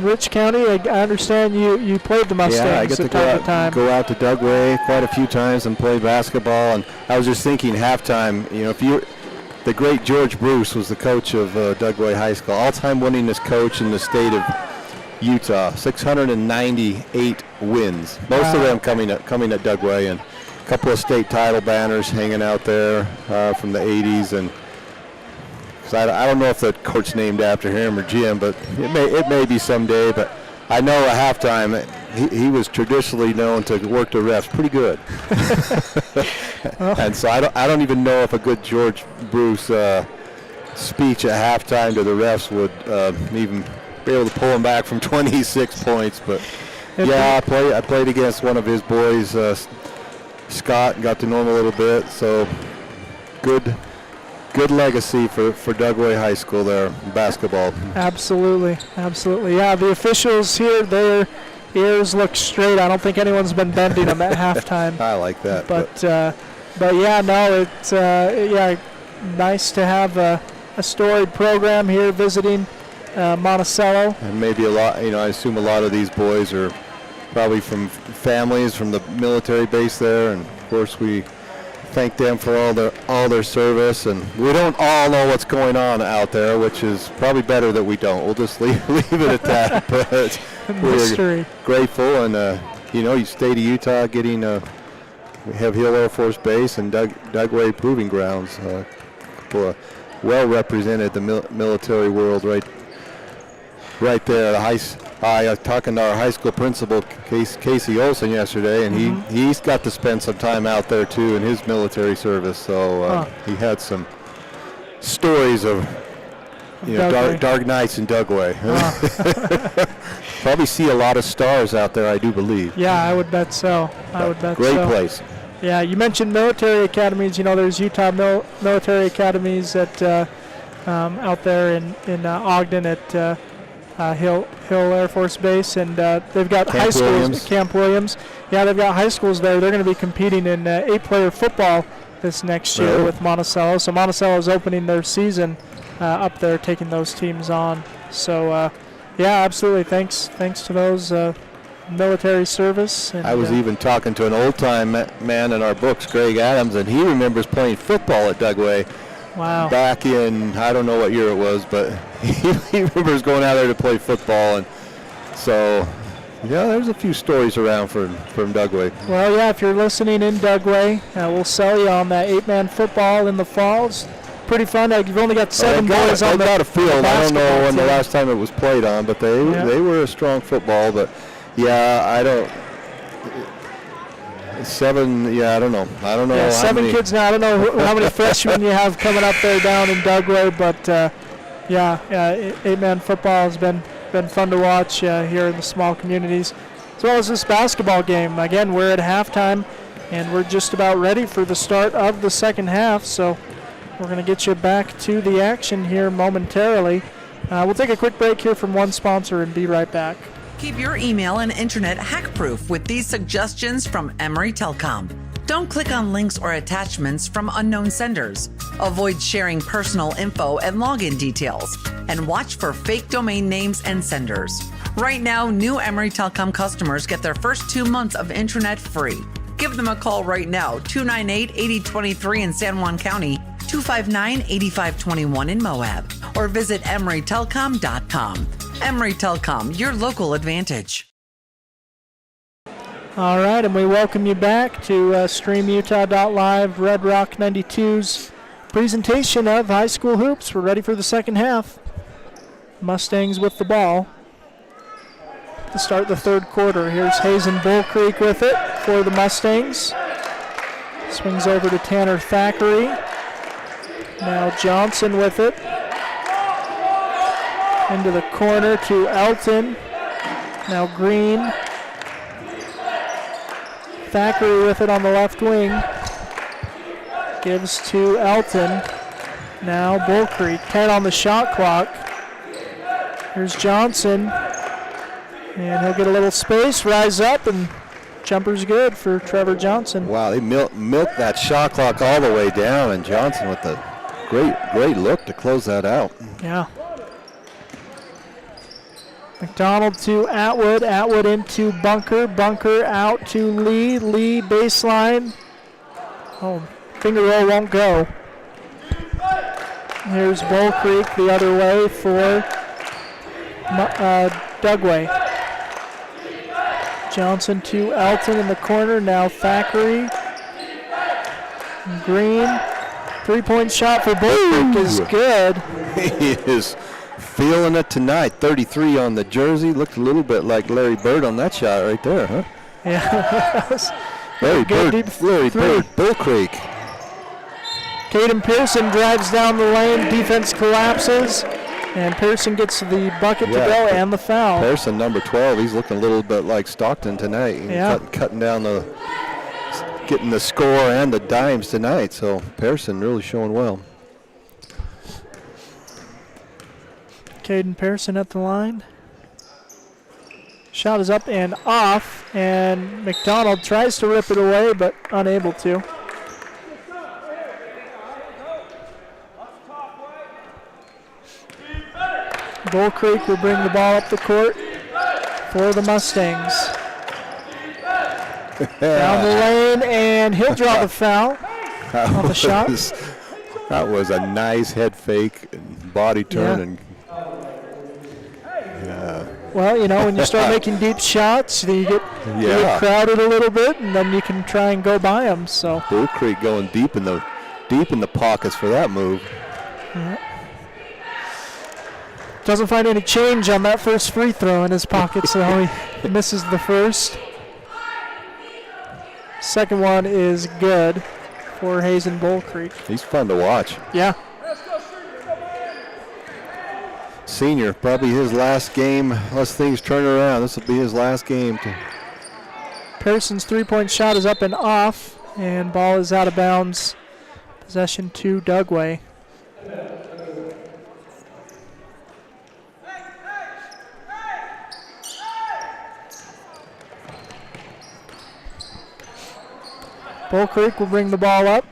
Rich County. I understand you played the Mustangs. Yeah, I get to go out to Dugway quite a few times and play basketball. And I was just thinking halftime, the great George Bruce was the coach of Dugway High School, all-time winningest coach in the state of Utah, 698 wins. Most of them coming at Dugway, and a couple of state title banners hanging out there from the 80s. And I don't know if the court's named after him or Jim, but it may be someday. But I know at halftime he was traditionally known to work the refs pretty good. And so I don't even know if a good George Bruce speech at halftime to the refs would even be able to pull him back from 26 points. But yeah, I played against one of his boys, Scott, and got to know him a little bit. So good legacy for Dugway High School there, basketball. Absolutely. Yeah, the officials here, their ears look straight. I don't think anyone's been bending them at halftime. I like that. But yeah, no, it's nice to have a storied program here visiting Monticello. And maybe a lot, I assume a lot of these boys are probably from families from the military base there, and of course we thank them for all their service. And we don't all know what's going on out there, which is probably better that we don't. We'll just leave it at that. But we're grateful, and you state of Utah getting we have Hill Air Force Base and Dugway Proving Grounds, well represented the military world right there. I was talking to our high school principal, Casey Olson, yesterday, and he's got to spend some time out there too in his military service. So he had some stories of dark nights in Dugway. Probably see a lot of stars out there, I do believe. Yeah, I would bet so. Great place. Yeah, you mentioned military academies. There's Utah military academies at out there in Ogden at Hill Air Force Base, and they've got high schools. Camp Williams. Yeah, they've got high schools there. They're going to be competing in 8-player football this next year with Monticello. So Monticello is opening their season up there, taking those teams on. So yeah, absolutely. Thanks to those military service. And, I was even talking to an old-time man in our books, Greg Adams, and he remembers playing football at Dugway. Wow. Back in, I don't know what year it was, but he remembers going out there to play football. And so, yeah, there's a few stories around from Dugway. Well, yeah, if you're listening in Dugway, we'll sell you on that 8-man football in the fall. It's pretty fun. You've only got 7 boys on the field. I don't know when the last time it was played on, but they were a strong football. But, yeah, I don't know. 7 kids now. I don't know how many freshmen you have coming up there down in Dugway, but 8-man football has been fun to watch here in the small communities, as well as this basketball game. Again, we're at halftime, and we're just about ready for the start of the second half, so we're going to get you back to the action here momentarily. We'll take a quick break here from one sponsor and be right back. Keep your email and internet hack-proof with these suggestions from Emory Telecom. Don't click on links or attachments from unknown senders. Avoid sharing personal info and login details. And watch for fake domain names and senders. Right now, new Emory Telecom customers get their first 2 months of internet free. Give them a call right now, 298-8023 in San Juan County, 259-8521 in Moab, or visit emorytelecom.com. Emory Telecom, your local advantage. All right, and we welcome you back to StreamUtah.live, Red Rock 92's presentation of high school hoops. We're ready for the second half. Mustangs with the ball to start the third quarter. Here's Hazen Bull Creek with it for the Mustangs. Swings over to Tanner Thackeray. Now Johnson with it. Into the corner to Elton. Now Green Thackeray with it on the left wing. Gives to Elton. Now Bull Creek, 10 on the shot clock. Here's Johnson. And he'll get a little space, rise up, and jumper's good for Trevor Johnson. Wow, they milked that shot clock all the way down, and Johnson with a great look to close that out. Yeah. McDonald to Atwood. Atwood into Bunker. Bunker out to Lee. Lee baseline. Oh, finger roll won't go. Here's Bull Creek the other way for Dugway. Johnson to Elton in the corner. Now Thackeray. Green. 3-point shot for Bull Creek is good. He is feeling it tonight. 33 on the jersey. Looked a little bit like Larry Bird on that shot right there, huh? Yeah. Larry Bird, Bull Creek. Caden Pearson drives down the lane. Defense collapses. And Pearson gets the bucket to go and the foul. Pearson, number 12, he's looking a little bit like Stockton tonight. Yeah. Cutting down getting the score and the dimes tonight. So Pearson really showing well. Caden Pearson at the line. Shot is up and off, and McDonald tries to rip it away, but unable to. Bull Creek will bring the ball up the court for the Mustangs. Down the lane, and he'll draw the foul on the shot. That was a nice head fake and body turn. And well, you know, when you start making deep shots, you get crowded a little bit, and then you can try and go by them. So Bull Creek going deep in the pockets for that move. Yeah. Doesn't find any change on that first free throw in his pocket, so he misses the first. Second one is good for Hazen Bull Creek. He's fun to watch. Yeah. Senior, probably his last game, unless things turn around. This will be his last game. Pearson's three-point shot is up and off, and ball is out of bounds. Possession to Dugway. Bull Creek will bring the ball up.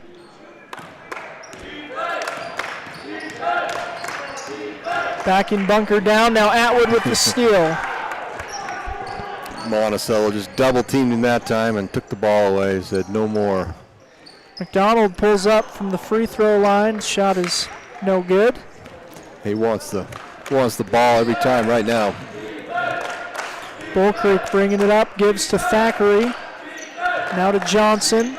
Backing Bunker down. Now Atwood with the steal. Monticello just double teamed him that time and took the ball away. Said no more. McDonald pulls up from the free throw line. Shot is no good. He wants the ball every time right now. Bull Creek bringing it up. Gives to Thackeray. Now to Johnson.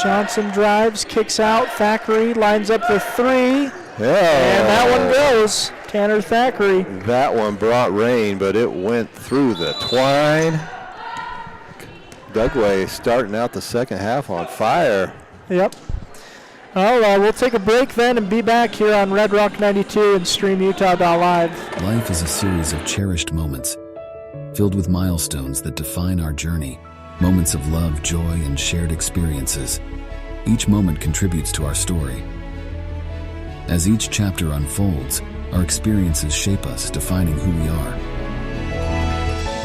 Johnson drives, kicks out. Thackeray lines up the three. Yeah. And that one goes. Tanner Thackeray. That one brought rain, but it went through the twine. Dugway starting out the second half on fire. Yep. Well, we'll take a break then and be back here on Red Rock 92 and StreamUtah.live. Life is a series of cherished moments, filled with milestones that define our journey. Moments of love, joy, and shared experiences. Each moment contributes to our story. As each chapter unfolds, our experiences shape us, defining who we are.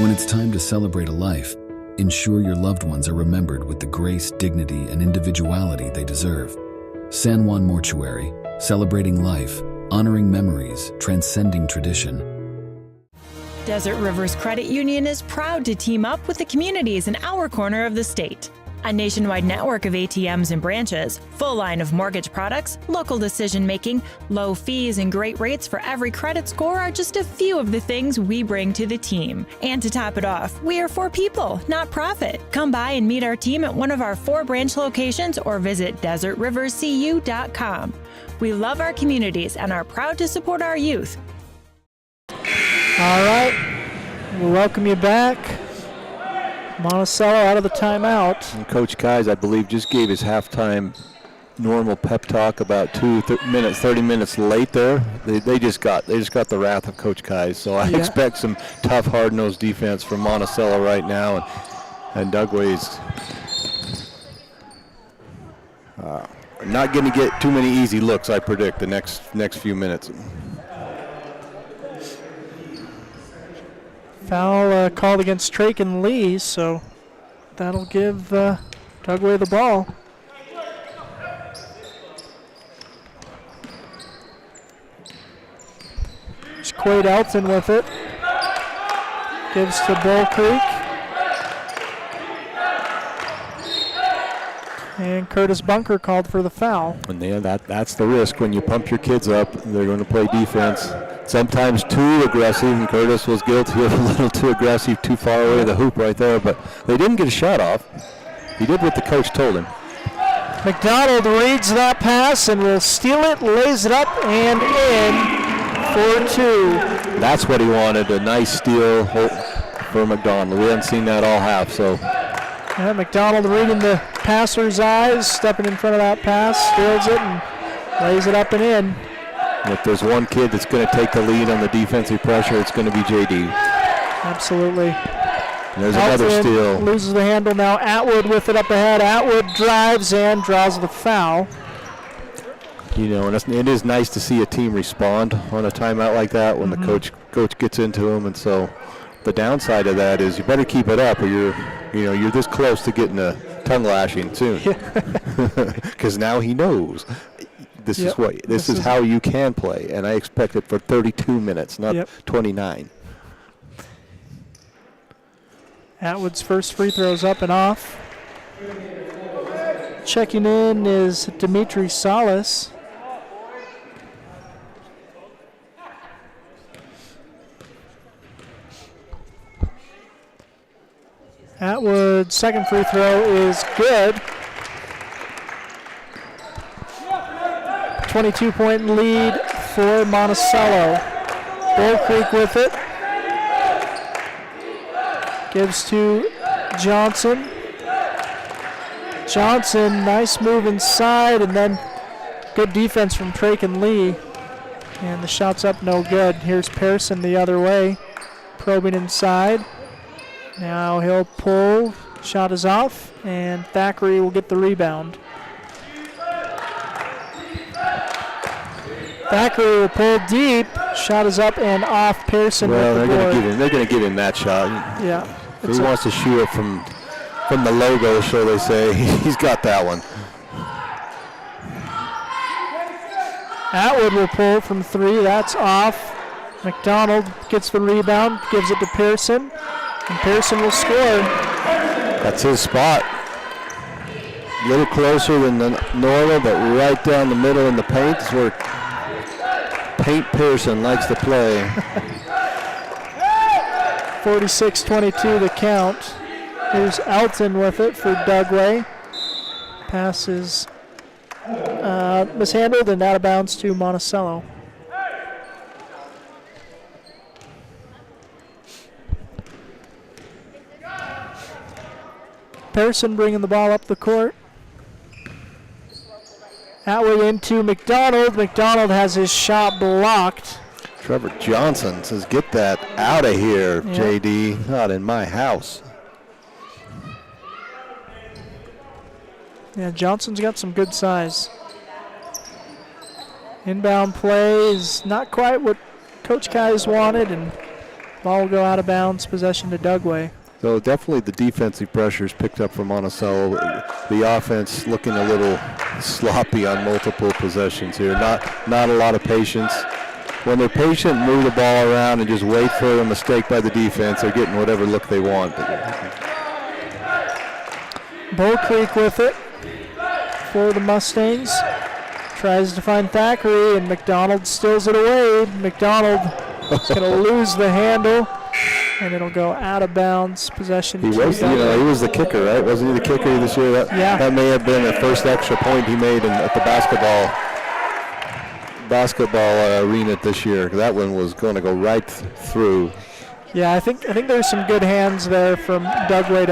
When it's time to celebrate a life, ensure your loved ones are remembered with the grace, dignity, and individuality they deserve. San Juan Mortuary, celebrating life, honoring memories, transcending tradition. Desert Rivers Credit Union is proud to team up with the communities in our corner of the state. A nationwide network of ATMs and branches, full line of mortgage products, local decision-making, low fees, and great rates for every credit score are just a few of the things we bring to the team. And to top it off, we are for people, not profit. Come by and meet our team at one of our 4 branch locations or visit desertriverscu.com. We love our communities and are proud to support our youth. All right, we'll welcome you back. Monticello out of the timeout. And Coach Kais, I believe, just gave his halftime normal pep talk about 30 minutes late there. They just got the wrath of Coach Kais. So I expect some tough, hard-nosed defense from Monticello right now, and Dugway's not going to get too many easy looks, I predict, the next few minutes. Foul called against Traken Lee, so that'll give Dugway the ball. There's Quade Elton with it. Gives to Bull Creek. And Curtis Bunker called for the foul. And that's the risk when you pump your kids up. They're going to play defense. Sometimes too aggressive, and Curtis was guilty of a little too aggressive, too far away the hoop right there, but they didn't get a shot off. He did what the coach told him. McDonald reads that pass and will steal it, lays it up and in for 2. That's what he wanted, a nice steal for McDonald. We haven't seen that all half, so. Yeah, McDonald reading the passer's eyes, stepping in front of that pass, steals it and lays it up and in. If there's one kid that's going to take the lead on the defensive pressure, it's going to be JD. Absolutely. And there's another steal. Loses the handle now. Atwood with it up ahead. Atwood drives and draws the foul. You know, and it is nice to see a team respond on a timeout like that when the coach gets into them. And so the downside of that is you better keep it up, or you're this close to getting a tongue lashing soon. Because now he knows. This is how you can play, and I expect it for 32 minutes, not 29. Atwood's first free throw's up and off. Checking in is Dimitri Salas. Atwood's second free throw is good. 22-point lead for Monticello. Bull Creek with it. Gives to Johnson. Johnson, nice move inside, and then good defense from Traken Lee. And the shot's up, no good. Here's Pearson the other way, probing inside. Now he'll pull. Shot is off, and Thackeray will get the rebound. Thackeray will pull deep. Shot is up and off. Pearson with the board. They're going to give him that shot. Yeah. If he wants to shoot it from the logo, so they say, he's got that one. Atwood will pull from 3. That's off. McDonald gets the rebound, gives it to Pearson, and Pearson will score. That's his spot. A little closer than normal, but right down the middle in the paint is where Paint Pearson likes to play. 46-22 the count. Here's Elton with it for Dugway. Pass is mishandled and out of bounds to Monticello. Pearson bringing the ball up the court. Atwood into McDonald. McDonald has his shot blocked. Trevor Johnson says, get that out of here, JD. Not in my house. Yeah, Johnson's got some good size. Inbound play is not quite what Coach Kais wanted, and ball will go out of bounds, possession to Dugway. So definitely the defensive pressures picked up from Monticello. The offense looking a little sloppy on multiple possessions here. Not a lot of patience. When they're patient, move the ball around and just wait for a mistake by the defense, they're getting whatever look they want. Bull Creek with it for the Mustangs. Tries to find Thackeray, and McDonald steals it away. McDonald is going to lose the handle, and it'll go out of bounds. Possession. He was the kicker, right? Wasn't he the kicker this year? That may have been the first extra point he made at the basketball arena this year. That one was going to go right through. Yeah, I think there's some good hands there from Dugway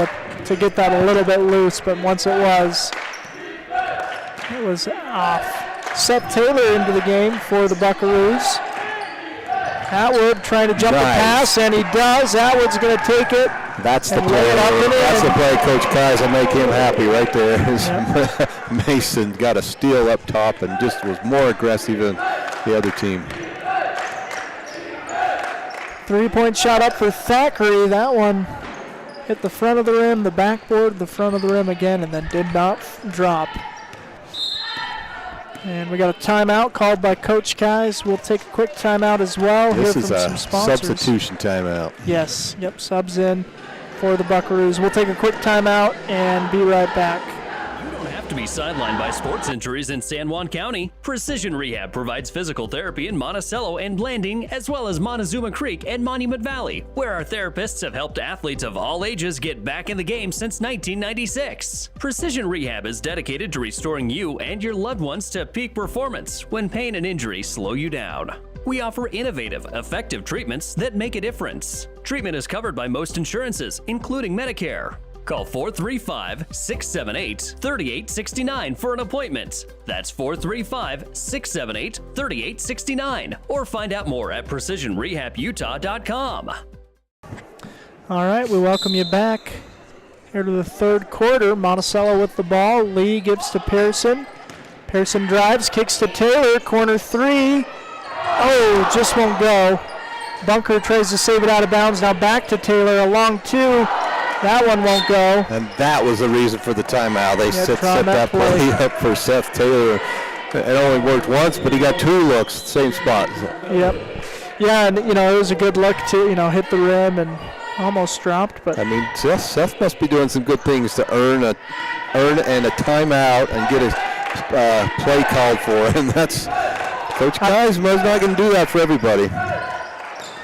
to get that a little bit loose, but once it was, It was off. Seth Taylor into the game for the Buckaroos. Atwood trying to jump the pass, and he does. Atwood's going to take it. That's the play. That's the play, Coach Kai's will make him happy right there. Yep. Mason got a steal up top and just was more aggressive than the other team. 3-point shot up for Thackeray. That one hit the front of the rim, the backboard, the front of the rim again, and then did not drop. And we got a timeout called by Coach Kais. We'll take a quick timeout as well. This Hear is from a some sponsors. substitution timeout. Yes, yep, subs in for the Buckaroos. We'll take a quick timeout and be right back. To be sidelined by sports injuries in San Juan County, Precision Rehab provides physical therapy in Monticello and Blanding, as well as Montezuma Creek and Monument Valley, where our therapists have helped athletes of all ages get back in the game since 1996. Precision Rehab is dedicated to restoring you and your loved ones to peak performance when pain and injury slow you down. We offer innovative, effective treatments that make a difference. Treatment is covered by most insurances, including Medicare. Call 435-678-3869 for an appointment. That's 435-678-3869. Or find out more at precisionrehabutah.com. All right, we welcome you back here to the third quarter. Monticello with the ball. Lee gives to Pearson. Pearson drives, kicks to Taylor. Corner three. Oh, just won't go. Bunker tries to save it out of bounds. Now back to Taylor. A long two. That one won't go. And that was the reason for the timeout. They set that play up for Seth Taylor. It only worked once, but he got two looks, same spot. Yep. Yeah, and it was a good look to hit the rim and almost dropped. But I mean, Seth must be doing some good things to earn a timeout and get a play called for. And that's Coach Kai's not going to do that for everybody.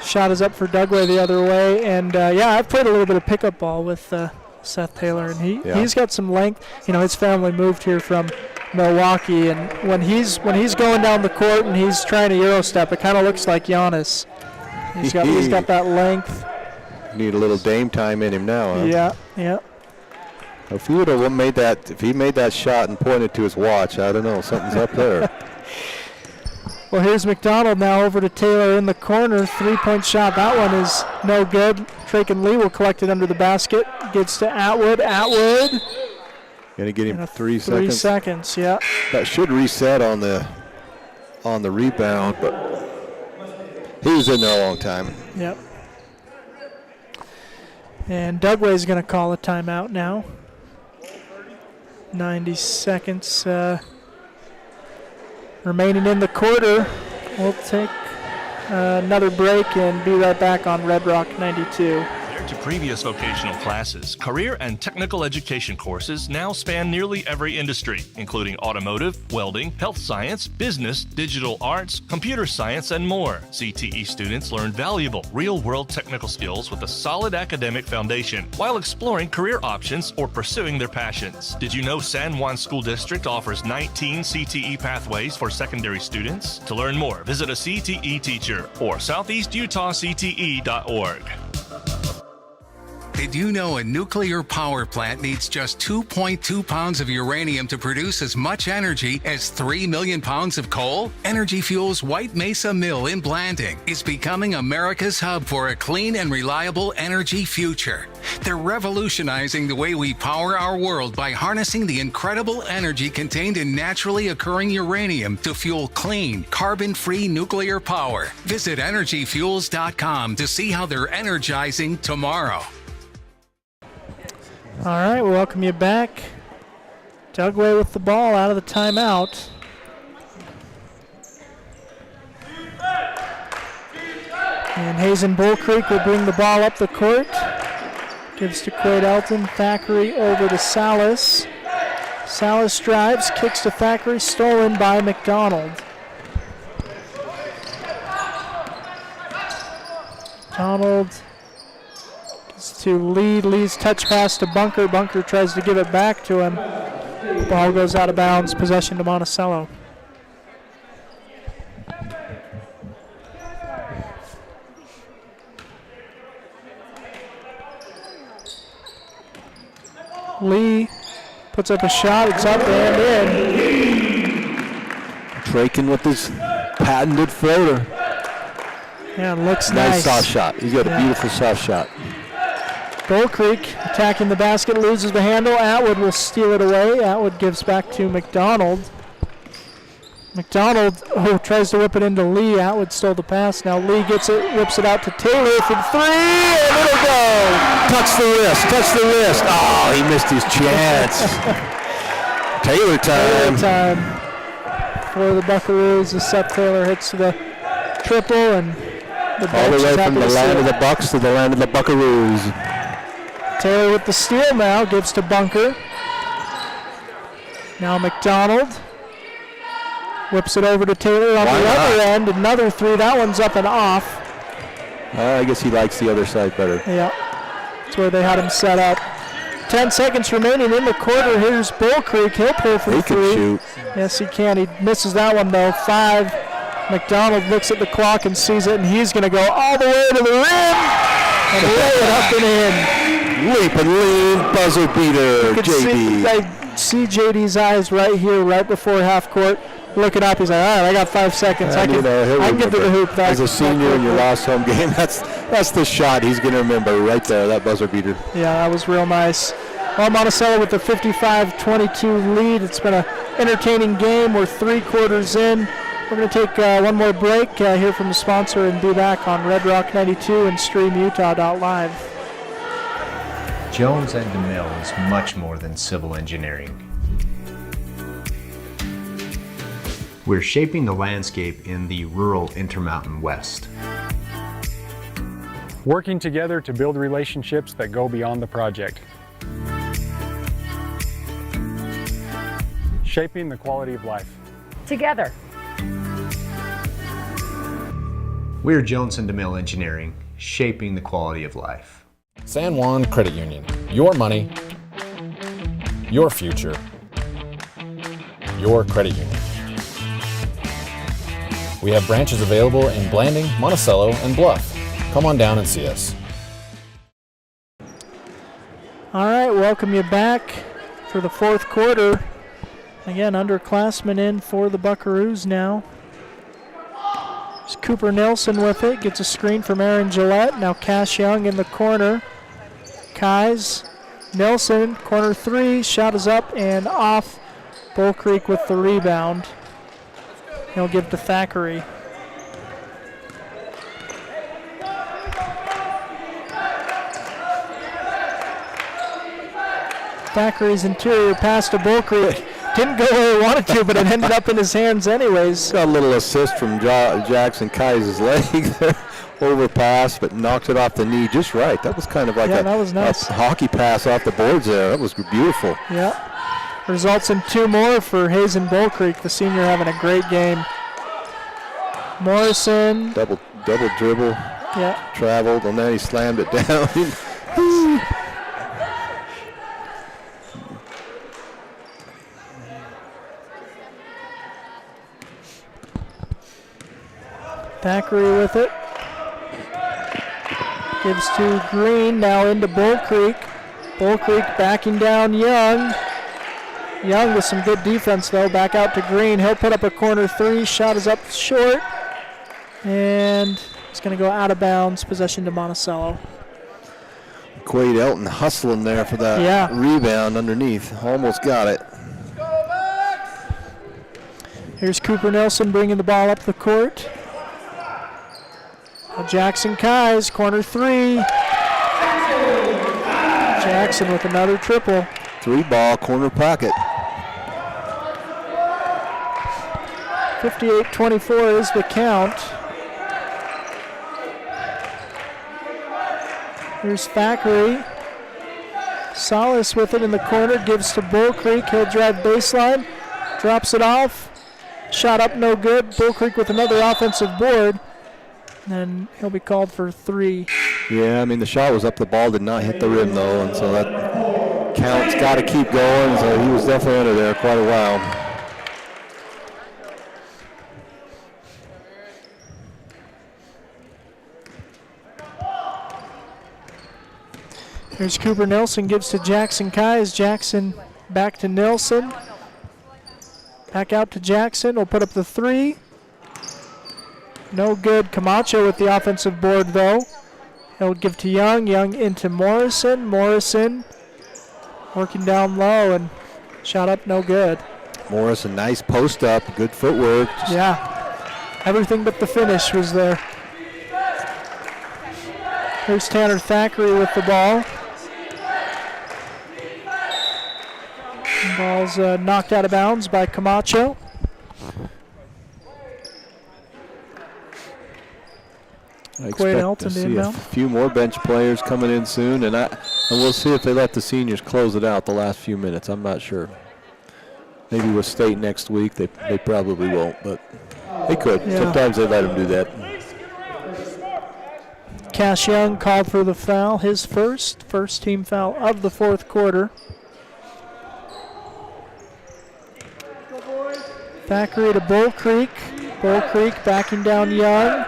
Shot is up for Dugway the other way, and I've played a little bit of pickup ball with Seth Taylor, and he's got some length. His family moved here from Milwaukee, and when he's going down the court and he's trying to Euro step, it kind of looks like Giannis. He's got that length. Need a little Dame time in him now, huh? Yeah. If he would have made that shot and pointed to his watch, I don't know, something's up there. Well, here's McDonald now over to Taylor in the corner. 3-point shot. That one is no good. Traken Lee will collect it under the basket. Gets to Atwood. Atwood. Going to get him 3 seconds. 3 seconds, yeah. That should reset on the rebound, but he was in there a long time. Yep. And Dugway's going to call a timeout now. 90 seconds. Remaining in the quarter. We'll take another break and be right back on Red Rock 92. To previous vocational classes, career and technical education courses now span nearly every industry, including automotive, welding, health science, business, digital arts, computer science, and more. CTE students learn valuable, real-world technical skills with a solid academic foundation while exploring career options or pursuing their passions. Did you know San Juan School District offers 19 CTE pathways for secondary students? To learn more, visit a CTE teacher or southeastutahcte.org. Did you know a nuclear power plant needs just 2.2 pounds of uranium to produce as much energy as 3 million pounds of coal? Energy Fuels White Mesa Mill in Blanding is becoming America's hub for a clean and reliable energy future. They're revolutionizing the way we power our world by harnessing the incredible energy contained in naturally occurring uranium to fuel clean, carbon-free nuclear power. Visit energyfuels.com to see how they're energizing tomorrow. All right, we'll welcome you back. Dugway with the ball out of the timeout. And Hazen Bull Creek will bring the ball up the court. Gives to Quaid Elton. Thackeray over to Salas. Salas drives, kicks to Thackeray, stolen by McDonald. McDonald to Lee. Lee's touch pass to Bunker. Bunker tries to give it back to him. Ball goes out of bounds. Possession to Monticello. Lee puts up a shot. It's up and in. Trakin with his patented floater. Yeah, it looks nice. Nice soft shot. He's got a beautiful soft shot. Bull Creek attacking the basket, loses the handle. Atwood will steal it away. Atwood gives back to McDonald. McDonald tries to whip it into Lee. Atwood stole the pass. Now Lee gets it, whips it out to Taylor from 3, and it'll go. Touch the wrist. Oh, he missed his chance. Taylor time. For the Buckaroos as Seth Taylor hits the triple, and all the way from the land of the Bucks to the land of the Buckaroos. Taylor with the steal now, gives to Bunker. Now McDonald whips it over to Taylor on the other end. Another 3. That one's up and off. I guess he likes the other side better. Yeah, that's where they had him set up. 10 seconds remaining in the quarter. Here's Bull Creek. He'll pull for 3. He can shoot. Yes, he can. He misses that one, though. 5. McDonald looks at the clock and sees it, and he's going to go all the way to the rim and lay it up and in. Leap and lean, buzzer beater, JD. I see JD's eyes right here, right before half court. Looking up, he's like, all right, I got 5 seconds. I can get to the hoop. As a senior in your last home game, that's the shot he's going to remember right there, that buzzer beater. Yeah, that was real nice. Well, Monticello with the 55-22 lead. It's been an entertaining game. We're 3 quarters in. We're going to take one more break, hear from the sponsor, and be back on Red Rock 92 and StreamUtah.live. Jones and DeMille is much more than civil engineering. We're shaping the landscape in the rural Intermountain West. Working together to build relationships that go beyond the project. Shaping the quality of life. Together. We're Jones and DeMille Engineering, shaping the quality of life. San Juan Credit Union. Your money, your future, your credit union. We have branches available in Blanding, Monticello, and Bluff. Come on down and see us. All right, welcome you back for the 4th quarter. Again, underclassmen in for the Buckaroos now. There's Cooper Nelson with it, gets a screen from Aaron Gillette. Now Cash Young in the corner. Kais, Nelson, corner 3, shot is up and off. Bull Creek with the rebound. He'll give to Thackeray. Thackeray's interior pass to Bull Creek. Didn't go where he wanted to, but it ended up in his hands anyways. Got a little assist from Jackson Kais' leg there. Overpass, but knocked it off the knee just right. That was kind of like that was nice. A hockey pass off the boards there. That was beautiful. Yeah. Results in 2 more for Hazen Bull Creek, the senior having a great game. Morrison. Double dribble. Yeah. Traveled, and then he slammed it down. Thackeray with it. Gives to Green, now into Bull Creek. Bull Creek backing down Young. Young with some good defense, though. Back out to Green. He'll put up a corner 3. Shot is up short. And it's going to go out of bounds. Possession to Monticello. Quade Elton hustling there for that rebound underneath. Almost got it. Here's Cooper Nelson bringing the ball up the court. Jackson Kais, corner 3. Jackson with another triple. 3-ball corner pocket. 58-24 is the count. Here's Thackeray. Salas with it in the corner, gives to Bull Creek. He'll drive baseline, drops it off. Shot up, no good. Bull Creek with another offensive board. And he'll be called for 3. Yeah, I mean, the shot was up. The ball did not hit the rim, though, and so that count's got to keep going. So he was definitely under there quite a while. Here's Cooper Nelson, gives to Jackson Kais. Jackson back to Nelson. Back out to Jackson. Will put up the 3. No good. Camacho with the offensive board, though. He'll give to Young. Young into Morrison. Morrison working down low and shot up, no good. Morrison, nice post up, good footwork. Yeah, everything but the finish was there. Here's Tanner Thackeray with the ball. The ball's knocked out of bounds by Camacho. I expect to see a few more bench players coming in soon, and we'll see if they let the seniors close it out the last few minutes. I'm not sure. Maybe with state next week, they probably won't, but they could. Yeah. Sometimes they let them do that. Cash Young called for the foul, his first team foul of the fourth quarter. Thackeray to Bull Creek. Bull Creek backing down Young.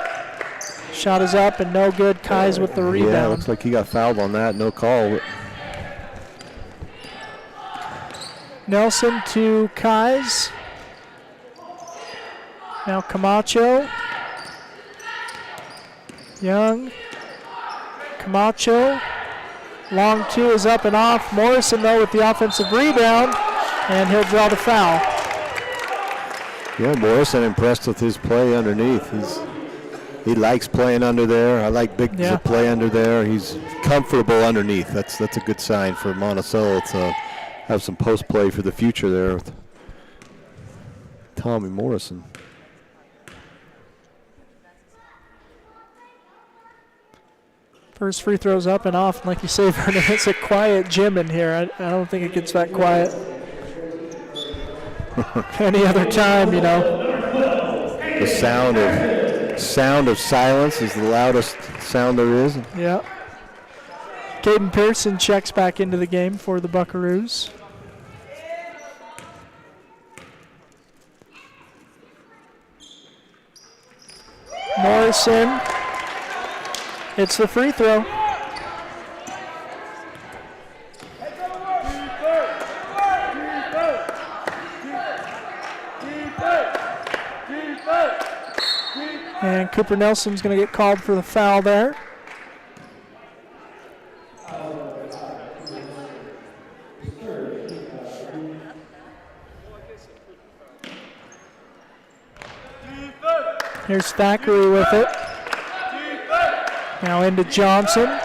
Shot is up and no good. Kais with the rebound. Yeah, looks like he got fouled on that. No call. Nelson to Kais. Now Camacho. Young. Camacho. Long 2 is up and off. Morrison, though, with the offensive rebound, and he'll draw the foul. Yeah, Morrison impressed with his play underneath. He likes playing under there. I like big play under there. He's comfortable underneath. That's a good sign for Monticello to have some post play for the future there with Tommy Morrison. First free throw's up and off. Like you say, Vernon, it's a quiet gym in here. I don't think it gets that quiet any other time, you know. The sound of silence is the loudest sound there is. Yeah. Caden Pearson checks back into the game for the Buckaroos. Morrison. It's the free throw. And Cooper Nelson's going to get called for the foul there. Here's Thackeray with it. Now into Johnson.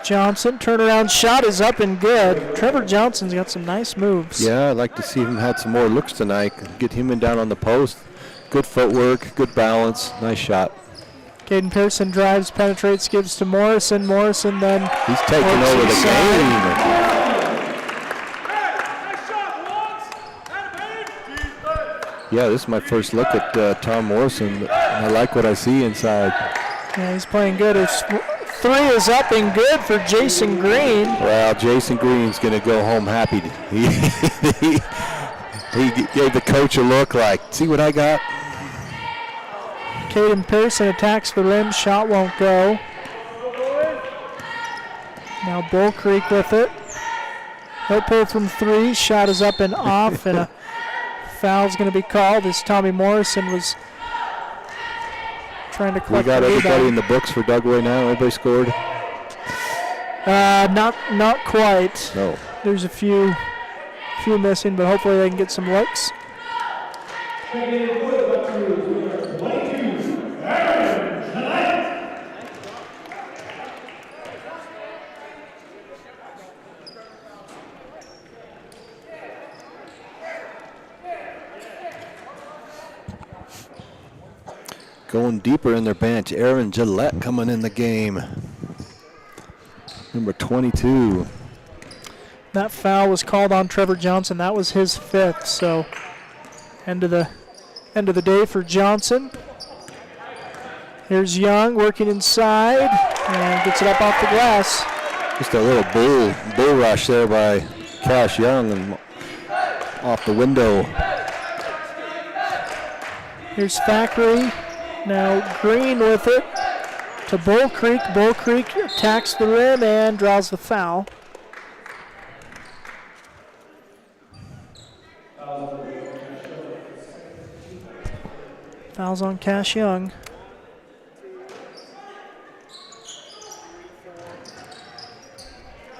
Johnson, turnaround shot is up and good. Trevor Johnson's got some nice moves. Yeah, I'd like to see him had some more looks tonight. Get him in down on the post. Good footwork, good balance, nice shot. Caden Pearson drives, penetrates, gives to Morrison. Morrison then he's taking over the game. Yeah, this is my first look at Tom Morrison. I like what I see inside. Yeah, he's playing good. His 3 is up and good for Jason Green. Well, Jason Green's going to go home happy. He gave the coach a look like, see what I got? Caden Pearson attacks the rim. Shot won't go. Now Bull Creek with it. He'll pull from 3. Shot is up and off, and a foul's going to be called as Tommy Morrison was trying to collect. We got everybody in the books for Dugway now. Everybody scored. Not quite. No. There's a few missing, but hopefully they can get some looks. Going deeper in their bench, Aaron Gillette coming in the game. Number 22. That foul was called on Trevor Johnson. That was his 5th, so end of the day for Johnson. Here's Young working inside and gets it up off the glass. Just a little bull rush there by Cash Young and off the window. Here's Thackeray. Now Green with it to Bull Creek. Bull Creek attacks the rim and draws the foul. Fouls on Cash Young.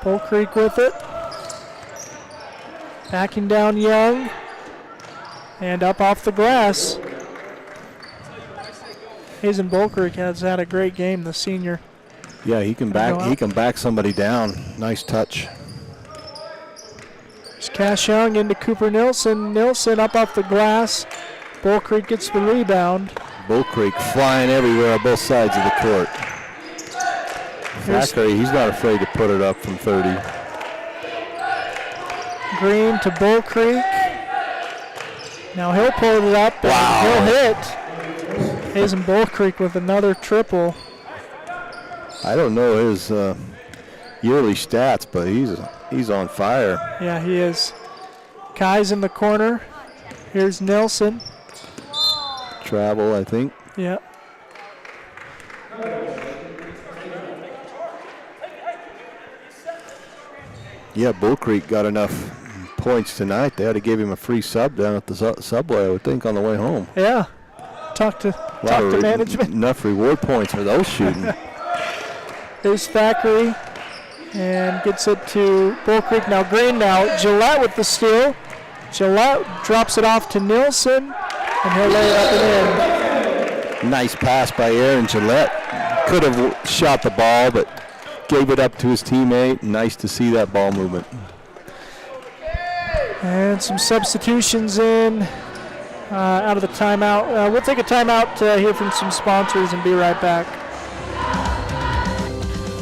Bull Creek with it. Backing down Young. And up off the glass. Hazen Bull Creek has had a great game, the senior. Yeah, he can back somebody down. Nice touch. There's Cash Young into Cooper Nilsson. Nilsson up off the glass. Bull Creek gets the rebound. Bull Creek flying everywhere on both sides of the court. Thackeray, he's not afraid to put it up from 30. Green to Bull Creek. Now he'll pull it up. Wow. And he'll hit. Hazen Bull Creek with another triple. I don't know his yearly stats, but he's on fire. Yeah, he is. Kai's in the corner. Here's Nilsson. Travel, I think. Yeah. Yeah, Bull Creek got enough points tonight. They had to give him a free sub down at the subway, I would think, on the way home. Yeah. Talk to management. Enough reward points for those shooting. There's Thackeray and gets it to Bull Creek. Now Green now. Gillette with the steal. Gillette drops it off to Nilsson, and he'll lay it up and in. Nice pass by Aaron Gillette. Could have shot the ball, but gave it up to his teammate. Nice to see that ball movement. And some substitutions in out of the timeout. We'll take a timeout to hear from some sponsors and be right back.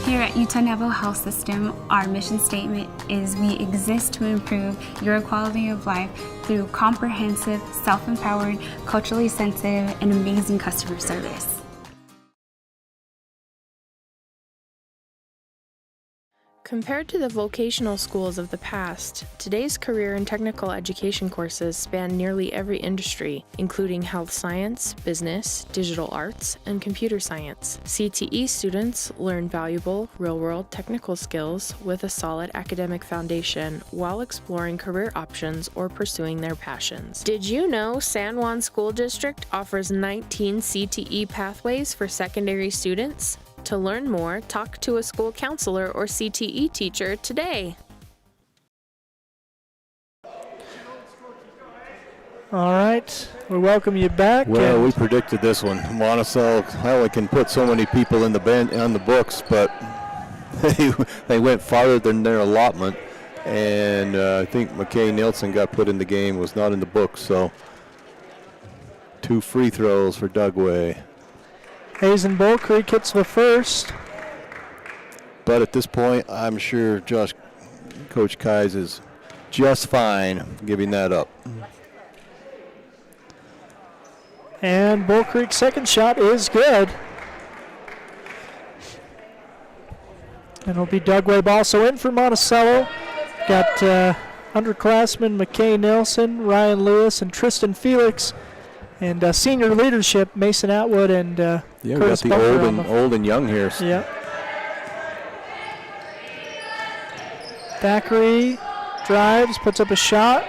Here at Utah Naval Health System, our mission statement is we exist to improve your quality of life through comprehensive, self-empowered, culturally sensitive, and amazing customer service. Compared to the vocational schools of the past, today's career and technical education courses span nearly every industry, including health science, business, digital arts, and computer science. CTE students learn valuable, real-world technical skills with a solid academic foundation while exploring career options or pursuing their passions. Did you know San Juan School District offers 19 CTE pathways for secondary students? To learn more, talk to a school counselor or CTE teacher today. All right, we welcome you back. Well, we predicted this one. Monticello only can put so many people in on the books, but they went farther than their allotment, and I think McKay Nilsson got put in the game, was not in the books, so 2 free throws for Dugway. Hazen Bull Creek hits the first. But at this point, I'm sure Coach Kais is just fine giving that up. And Bull Creek's second shot is good. And it'll be Dugway ball. So in for Monticello. Got underclassmen McKay Nilsson, Ryan Lewis, and Tristan Felix. And senior leadership, Mason Atwood and Curtis we got Bunker the old and young here. Yeah. Thackeray drives, puts up a shot.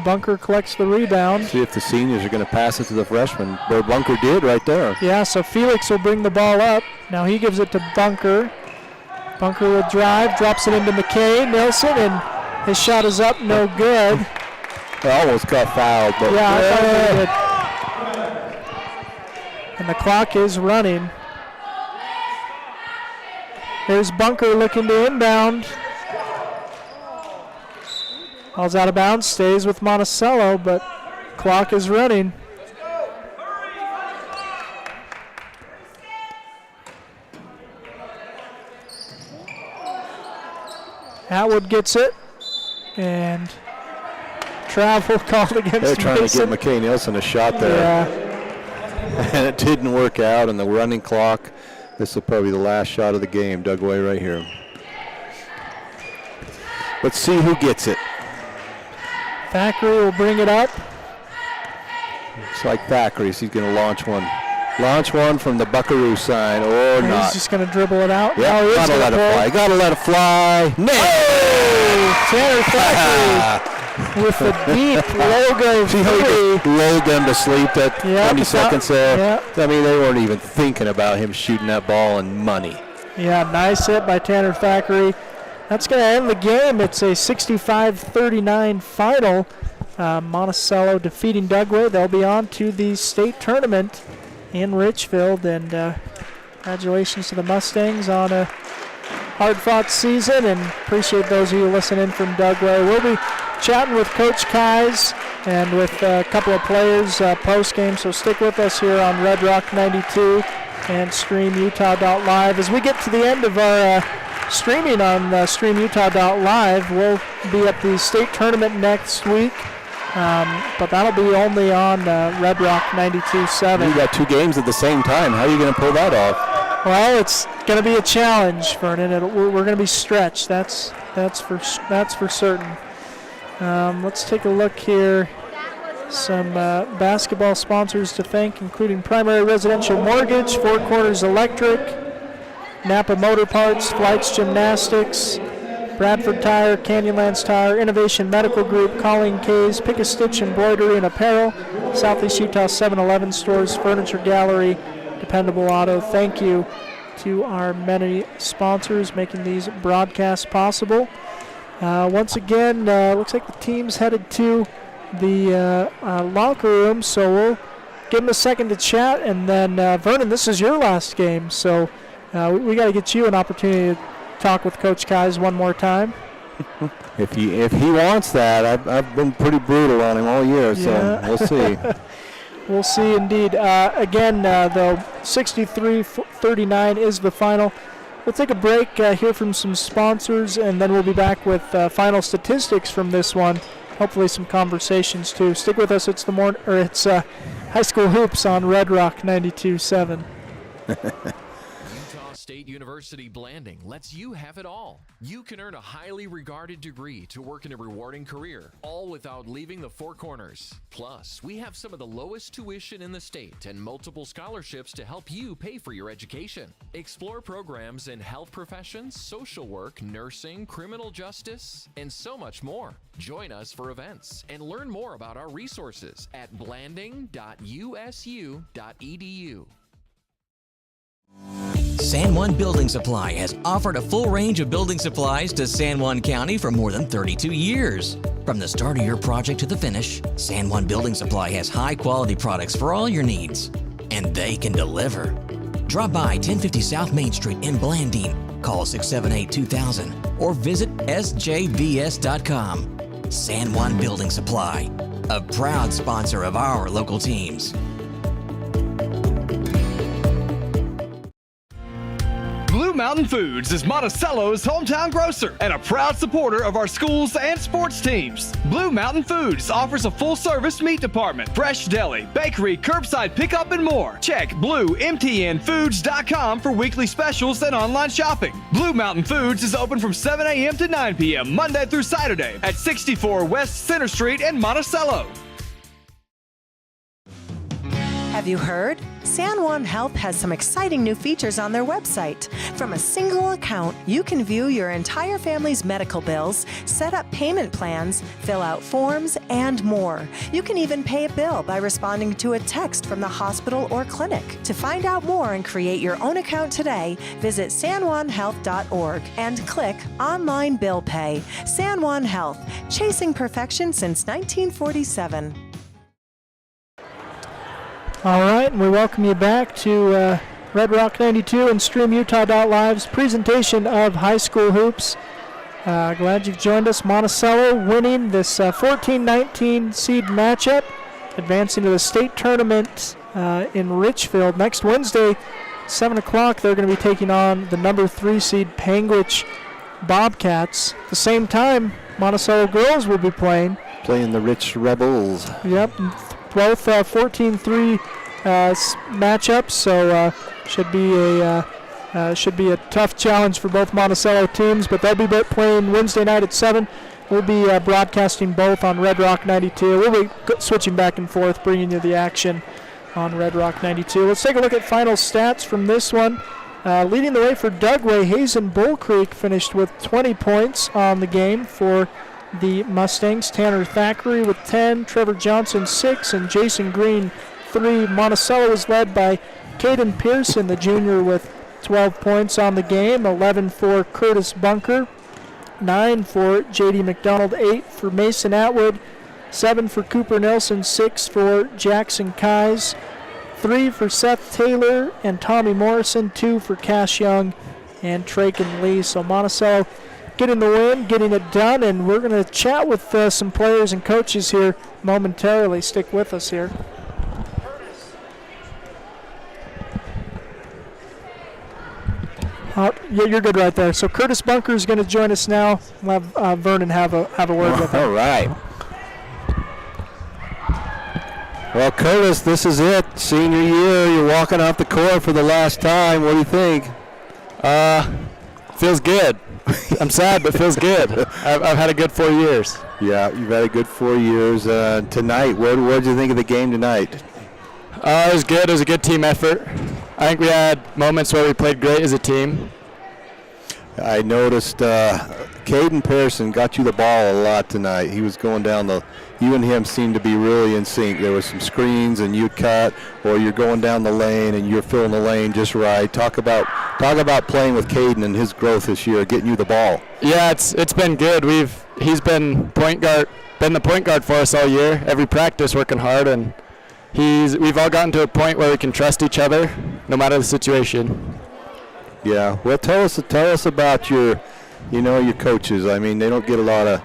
Bunker collects the rebound. See if the seniors are going to pass it to the freshmen. Where Bunker did right there. Yeah, so Felix will bring the ball up. Now he gives it to Bunker. Bunker will drive, drops it into McKay Nilsson, and his shot is up, no good. They almost got fouled, but yeah, I thought they did. And the clock is running. There's Bunker looking to inbound. Ball's out of bounds, stays with Monticello, but clock is running. Atwood gets it, and travel called against Mason. They're trying to get McKay Nilsson a shot there. Yeah. And it didn't work out, and the running clock, this is probably the last shot of the game. Dugway right here. Let's see who gets it. Thackeray will bring it up. It's like Thackeray, so he's going to launch one. Launch one from the Buckaroo side, or He's not. just going to dribble it out. Yeah, gotta let it fly. Gotta let it fly. No! Tanner Thackeray with the deep logo See how he just lulled them to sleep that 20 seconds there? Yeah. I mean, they weren't even thinking about him shooting that ball and money. Yeah, nice hit by Tanner Thackeray. That's going to end the game. It's a 65-39 final. Monticello defeating Dugway. They'll be on to the state tournament in Richfield. And congratulations to the Mustangs on a hard-fought season. And appreciate those of you listening from Dugway. We'll be chatting with Coach Kais and with a couple of players post-game. So stick with us here on Red Rock 92 and StreamUtah.live. As we get to the end of our streaming on StreamUtah.live, we'll be at the state tournament next week. But that'll be only on Red Rock 92.7. You got 2 games at the same time. How are you going to pull that off? Well, it's going to be a challenge, Vernon. We're going to be stretched. That's for certain. Let's take a look here. Some basketball sponsors to thank, including Primary Residential Mortgage, Four Corners Electric, Napa Motor Parts, Flights Gymnastics, Bradford Tire, Canyonlands Tire, Innovation Medical Group, Colleen K's, Pick a Stitch Embroidery and Apparel, Southeast Utah 7-Eleven Stores, Furniture Gallery, Dependable Auto. Thank you to our many sponsors making these broadcasts possible. Once again, looks like the team's headed to the locker room, so we'll give them a second to chat. And then, Vernon, this is your last game, so we got to get you an opportunity to talk with Coach Kais one more time. If he wants that, I've been pretty brutal on him all year, so we'll see. We'll see indeed. Again, though, 63-39 is the final. We'll take a break, hear from some sponsors, and then we'll be back with final statistics from this one. Hopefully some conversations too. Stick with us. It's High School Hoops on Red Rock 92.7. State University Blanding lets you have it all. You can earn a highly regarded degree to work in a rewarding career, all without leaving the Four Corners. Plus, we have some of the lowest tuition in the state and multiple scholarships to help you pay for your education. Explore programs in health professions, social work, nursing, criminal justice, and so much more. Join us for events and learn more about our resources at blanding.usu.edu. San Juan Building Supply has offered a full range of building supplies to San Juan County for more than 32 years. From the start of your project to the finish, San Juan Building Supply has high-quality products for all your needs, and they can deliver. Drop by 1050 South Main Street in Blanding, call 678-2000, or visit sjbs.com. San Juan Building Supply, a proud sponsor of our local teams. Blue Mountain Foods is Monticello's hometown grocer and a proud supporter of our schools and sports teams. Blue Mountain Foods offers a full-service meat department, fresh deli, bakery, curbside pickup, and more. Check BlueMTNFoods.com for weekly specials and online shopping. Blue Mountain Foods is open from 7 a.m. to 9 p.m. Monday through Saturday at 64 West Center Street in Monticello. Have you heard? San Juan Health has some exciting new features on their website. From a single account, you can view your entire family's medical bills, set up payment plans, fill out forms, and more. You can even pay a bill by responding to a text from the hospital or clinic. To find out more and create your own account today, visit sanjuanhealth.org and click Online Bill Pay. San Juan Health, chasing perfection since 1947. All right, and we welcome you back to Red Rock 92 and StreamUtah.live's presentation of high school hoops. Glad you've joined us. Monticello winning this 14-19 seed matchup, advancing to the state tournament in Richfield. Next Wednesday, 7 o'clock, they're going to be taking on the number 3 seed Panguitch Bobcats. At the same time, Monticello girls will be playing. Playing the Rich Rebels. Yep, both 14-3 matchups, so should be a tough challenge for both Monticello teams, but they'll be playing Wednesday night at 7. We'll be broadcasting both on Red Rock 92. We'll be switching back and forth, bringing you the action on Red Rock 92. Let's take a look at final stats from this one. Leading the way for Dugway, Hazen Bull Creek finished with 20 points on the game for the Mustangs. Tanner Thackeray with 10, Trevor Johnson 6, and Jason Green 3. Monticello is led by Caden Pearson, the junior, with 12 points on the game, 11 for Curtis Bunker, 9 for J.D. McDonald, 8 for Mason Atwood, 7 for Cooper Nelson, 6 for Jackson Kies, 3 for Seth Taylor and Tommy Morrison, 2 for Cash Young and Traken Lee. So Monticello getting the win, getting it done, and we're going to chat with some players and coaches here momentarily. Stick with us here. Yeah, you're good right there. So Curtis Bunker is going to join us now. We'll have Vernon have a word with him. All right. Well, Curtis, this is it. Senior year, you're walking off the court for the last time. What do you think? Feels good. I'm sad, but feels good. I've had a good 4 years. Yeah, you've had a good 4 years. Tonight, what did you think of the game tonight? It was good. It was a good team effort. I think we had moments where we played great as a team. I noticed Caden Pearson got you the ball a lot tonight. He was going down you and him seemed to be really in sync. There was some screens and you'd cut, or you're going down the lane and you're filling the lane just right. Talk about playing with Caden and his growth this year, getting you the ball. Yeah, it's been good. He's been the point guard for us all year. Every practice, working hard, and we've all gotten to a point where we can trust each other, no matter the situation. Yeah. Well, tell us about your coaches. I mean, they don't get a lot of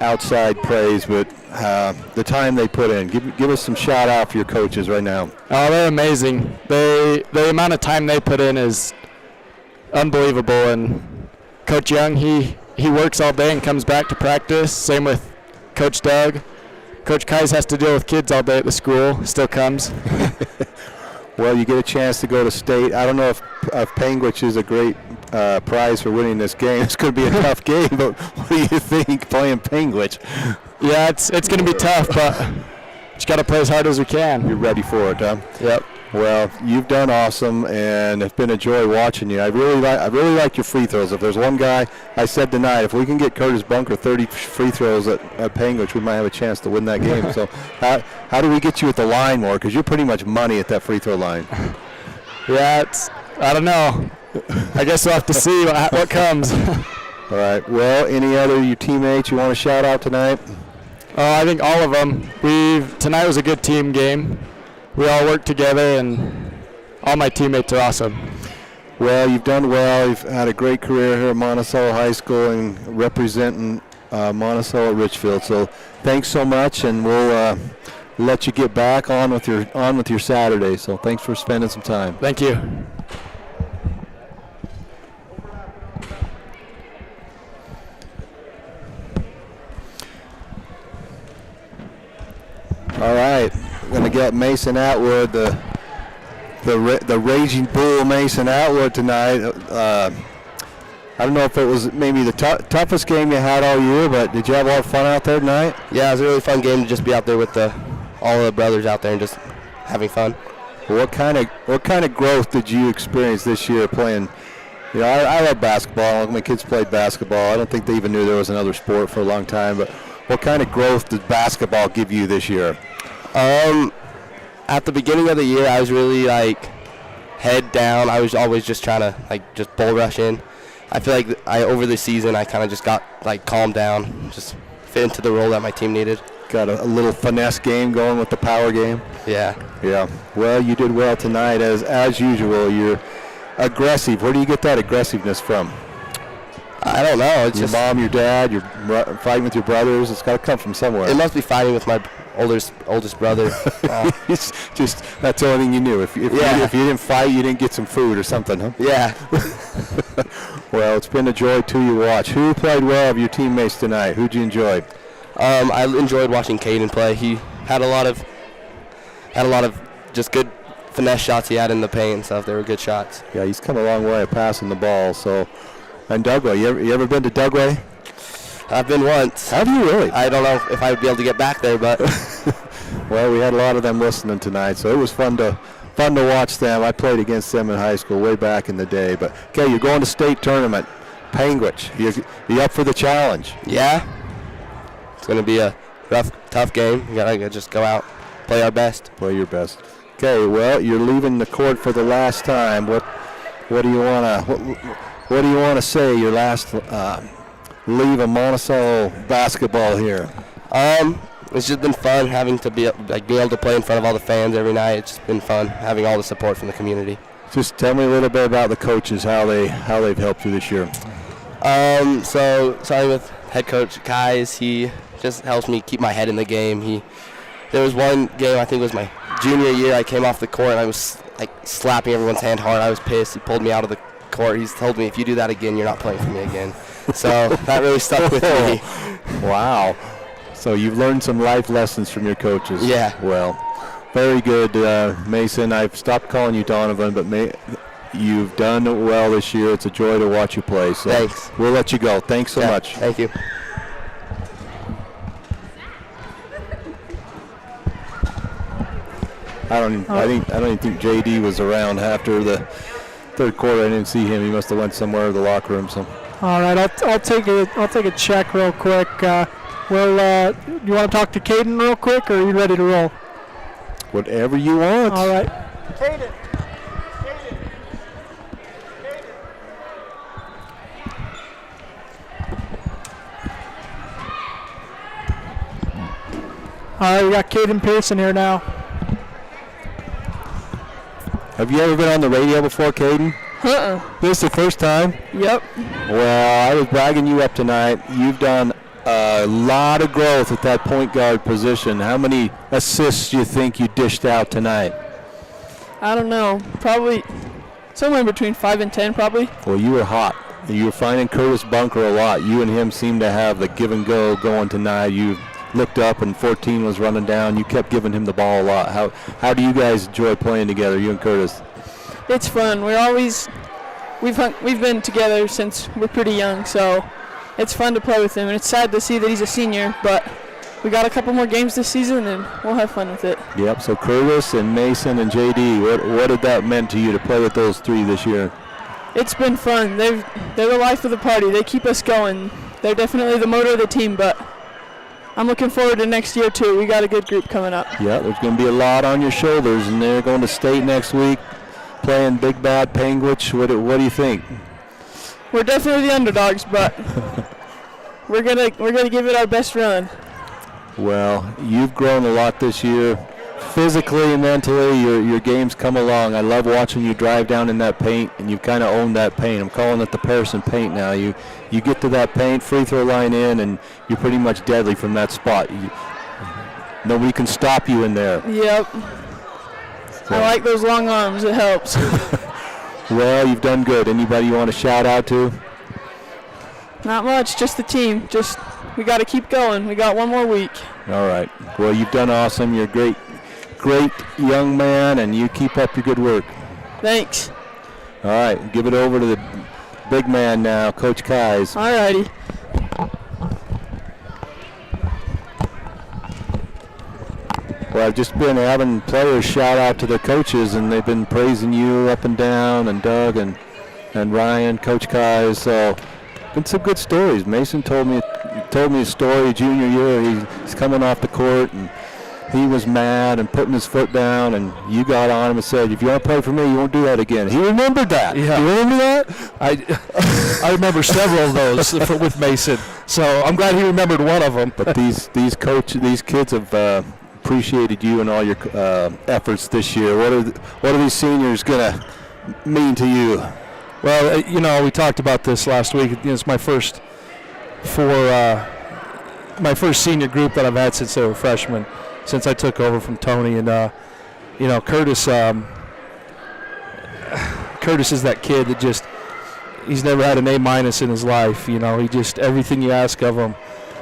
outside praise, but the time they put in. Give us some shout out for your coaches right now. Oh, they're amazing. The amount of time they put in is unbelievable. And Coach Young, he works all day and comes back to practice. Same with Coach Doug. Coach Kais has to deal with kids all day at the school. Still comes. Well, you get a chance to go to state. I don't know if Panguitch is a great prize for winning this game. It's going to be a tough game, but what do you think playing Panguitch? Yeah, it's going to be tough, but just got to play as hard as we can. You're ready for it, huh? Yep. Well, you've done awesome, and it's been a joy watching you. I really like your free throws. If there's one guy, I said tonight, if we can get Curtis Bunker 30 free throws at Panguitch, we might have a chance to win that game. So how do we get you at the line more? Because you're pretty much money at that free throw line. Yeah, I don't know. I guess we'll have to see what comes. All right. Well, any other of your teammates you want to shout out tonight? I think all of them. Tonight was a good team game. We all worked together, and all my teammates are awesome. Well, you've done well. You've had a great career here at Monticello High School and representing Monticello Richfield. So thanks so much, and we'll let you get back on with your Saturday. So thanks for spending some time. Thank you. All right, we're going to get Mason Atwood, the raging bull Mason Atwood tonight. I don't know if it was maybe the toughest game you had all year, but did you have a lot of fun out there tonight? Yeah, it was a really fun game to just be out there with all the brothers out there and just having fun. Well, what kind of growth did you experience this year playing? You know, I love basketball. My kids played basketball. I don't think they even knew there was another sport for a long time, but what kind of growth did basketball give you this year? At the beginning of the year, I was really head down. I was always just trying to just bull rush in. I feel like over the season I kind of just got calmed down, just fit into the role that my team needed. Got a little finesse game going with the power game. Yeah. Yeah. Well, you did well tonight as usual. You're aggressive. Where do you get that aggressiveness from? I don't know. It's your mom, your dad, you're fighting with your brothers. It's got to come from somewhere. It must be fighting with my oldest brother. It's just that's the only thing you knew. If you didn't fight, you didn't get some food or something, huh? Yeah. Well, it's been a joy to watch. Who played well of your teammates tonight? Who'd you enjoy? I enjoyed watching Caden play. He had a lot of just good finesse shots he had in the paint and stuff. They were good shots. Yeah, he's come a long way of passing the ball. So, and Dugway, you ever been to Dugway? I've been once. Have you really? I don't know if I would be able to get back there, but well, we had a lot of them listening tonight, so it was fun to watch them. I played against them in high school way back in the day. But okay, you're going to state tournament, Panguitch. You up for the challenge? Yeah. It's going to be a rough, tough game. We got to just go out, play our best. Play your best. Okay, well, you're leaving the court for the last time. What do you want to say? Your last leave of Monticello basketball here. It's just been fun having to being able to play in front of all the fans every night. It's just been fun having all the support from the community. Just tell me a little bit about the coaches, how they've helped you this year. So starting with head coach Kais, he just helps me keep my head in the game. There was one game, I think it was my junior year, I came off the court and I was slapping everyone's hand hard. I was pissed. He pulled me out of the court. He's told me, if you do that again, you're not playing for me again. So that really stuck with me. Wow. So you've learned some life lessons from your coaches. Yeah. Well, very good, Mason. I've stopped calling you Donovan, but you've done well this year. It's a joy to watch you play. So thanks. We'll let you go. Thanks so much. Thank you. I don't even think JD was around after the third quarter. I didn't see him. He must have went somewhere to the locker room. So. All right, I'll take a check real quick. You want to talk to Caden real quick, or are you ready to roll? Whatever you want. All right. Caden. All right, we got Caden Pearson here now. Have you ever been on the radio before, Caden? This is the first time? Yep. Well, I was bragging you up tonight. You've done a lot of growth at that point guard position. How many assists do you think you dished out tonight? I don't know. Probably somewhere between 5 and 10, probably. Well, you were hot. You were finding Curtis Bunker a lot. You and him seemed to have the give and go going tonight. You looked up and 14 was running down. You kept giving him the ball a lot. How do you guys enjoy playing together, you and Curtis? It's fun. We've been together since we're pretty young, so it's fun to play with him, and it's sad to see that he's a senior, but we got a couple more games this season, and we'll have fun with it. Yep, so Curtis and Mason and JD, what did that mean to you to play with those three this year? It's been fun. They're the life of the party. They keep us going. They're definitely the motor of the team, but I'm looking forward to next year, too. We got a good group coming up. Yeah, there's going to be a lot on your shoulders, and they're going to state next week playing Big Bad Panguitch. What do you think? We're definitely the underdogs, but we're gonna give it our best run. Well, you've grown a lot this year. Physically and mentally, your game's come along. I love watching you drive down in that paint, and you've kind of owned that paint. I'm calling it the Pearson paint now. You get to that paint, free throw line in, and you're pretty much deadly from that spot. Nobody can stop you in there. Yep. So. I like those long arms. It helps. Well, you've done good. Anybody you want to shout out to? Not much, just the team. We got to keep going. We got one more week. All right. Well, you've done awesome. You're a great young man, and you keep up your good work. Thanks. All right. Give it over to the big man now, Coach Kais. All righty. Well, I've just been having players shout out to their coaches, and they've been praising you up and down, and Doug and Ryan, Coach Kais. So, been some good stories. Mason told me a story junior year. He's coming off the court, and he was mad and putting his foot down, and you got on him and said, "If you want to play for me, you won't do that again." He remembered that. Yeah. Do you remember that? I remember several of those with Mason. So I'm glad he remembered one of them. But these kids have appreciated you and all your efforts this year. What are these seniors gonna mean to you? Well, we talked about this last week. It's my first senior group that I've had since they were freshmen, since I took over from Tony. And Curtis is that kid that he's never had an A- in his life. He just, everything you ask of him,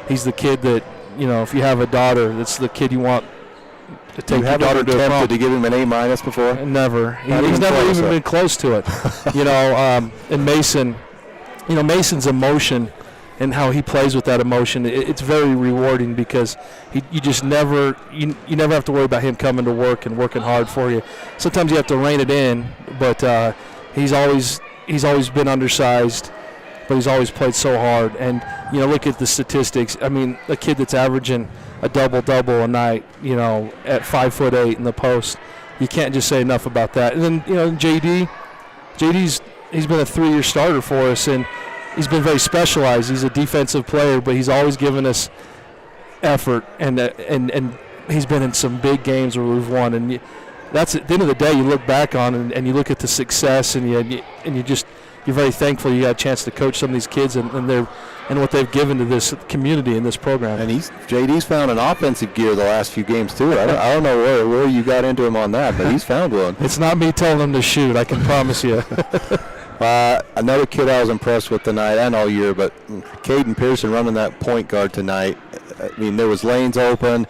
he's the kid that, if you have a daughter, that's the kid you want to take your daughter to attempted to give him an A- before? Never. He's never even been close to it. And Mason, Mason's emotion and how he plays with that emotion, it's very rewarding because you just never have to worry about him coming to work and working hard for you. Sometimes you have to rein it in, but he's always been undersized. but he's always played so hard. And, you know, look at the statistics. I mean, a kid that's averaging a double-double a night, you know, at 5'8" in the post, you can't just say enough about that. And then, you know, JD's he's been a 3-year starter for us, and he's been very specialized. He's a defensive player, but he's always given us effort, and he's been in some big games where we've won. And that's at the end of the day, you look back on and you look at the success, and you're very thankful you got a chance to coach some of these kids and what they've given to this community and this program. And JD's found an offensive gear the last few games too. I don't know where you got into him on that, but he's found one. It's not me telling him to shoot, I can promise you. Another kid I was impressed with tonight and all year, but Caden Pearson running that point guard tonight. I mean, there was lanes open,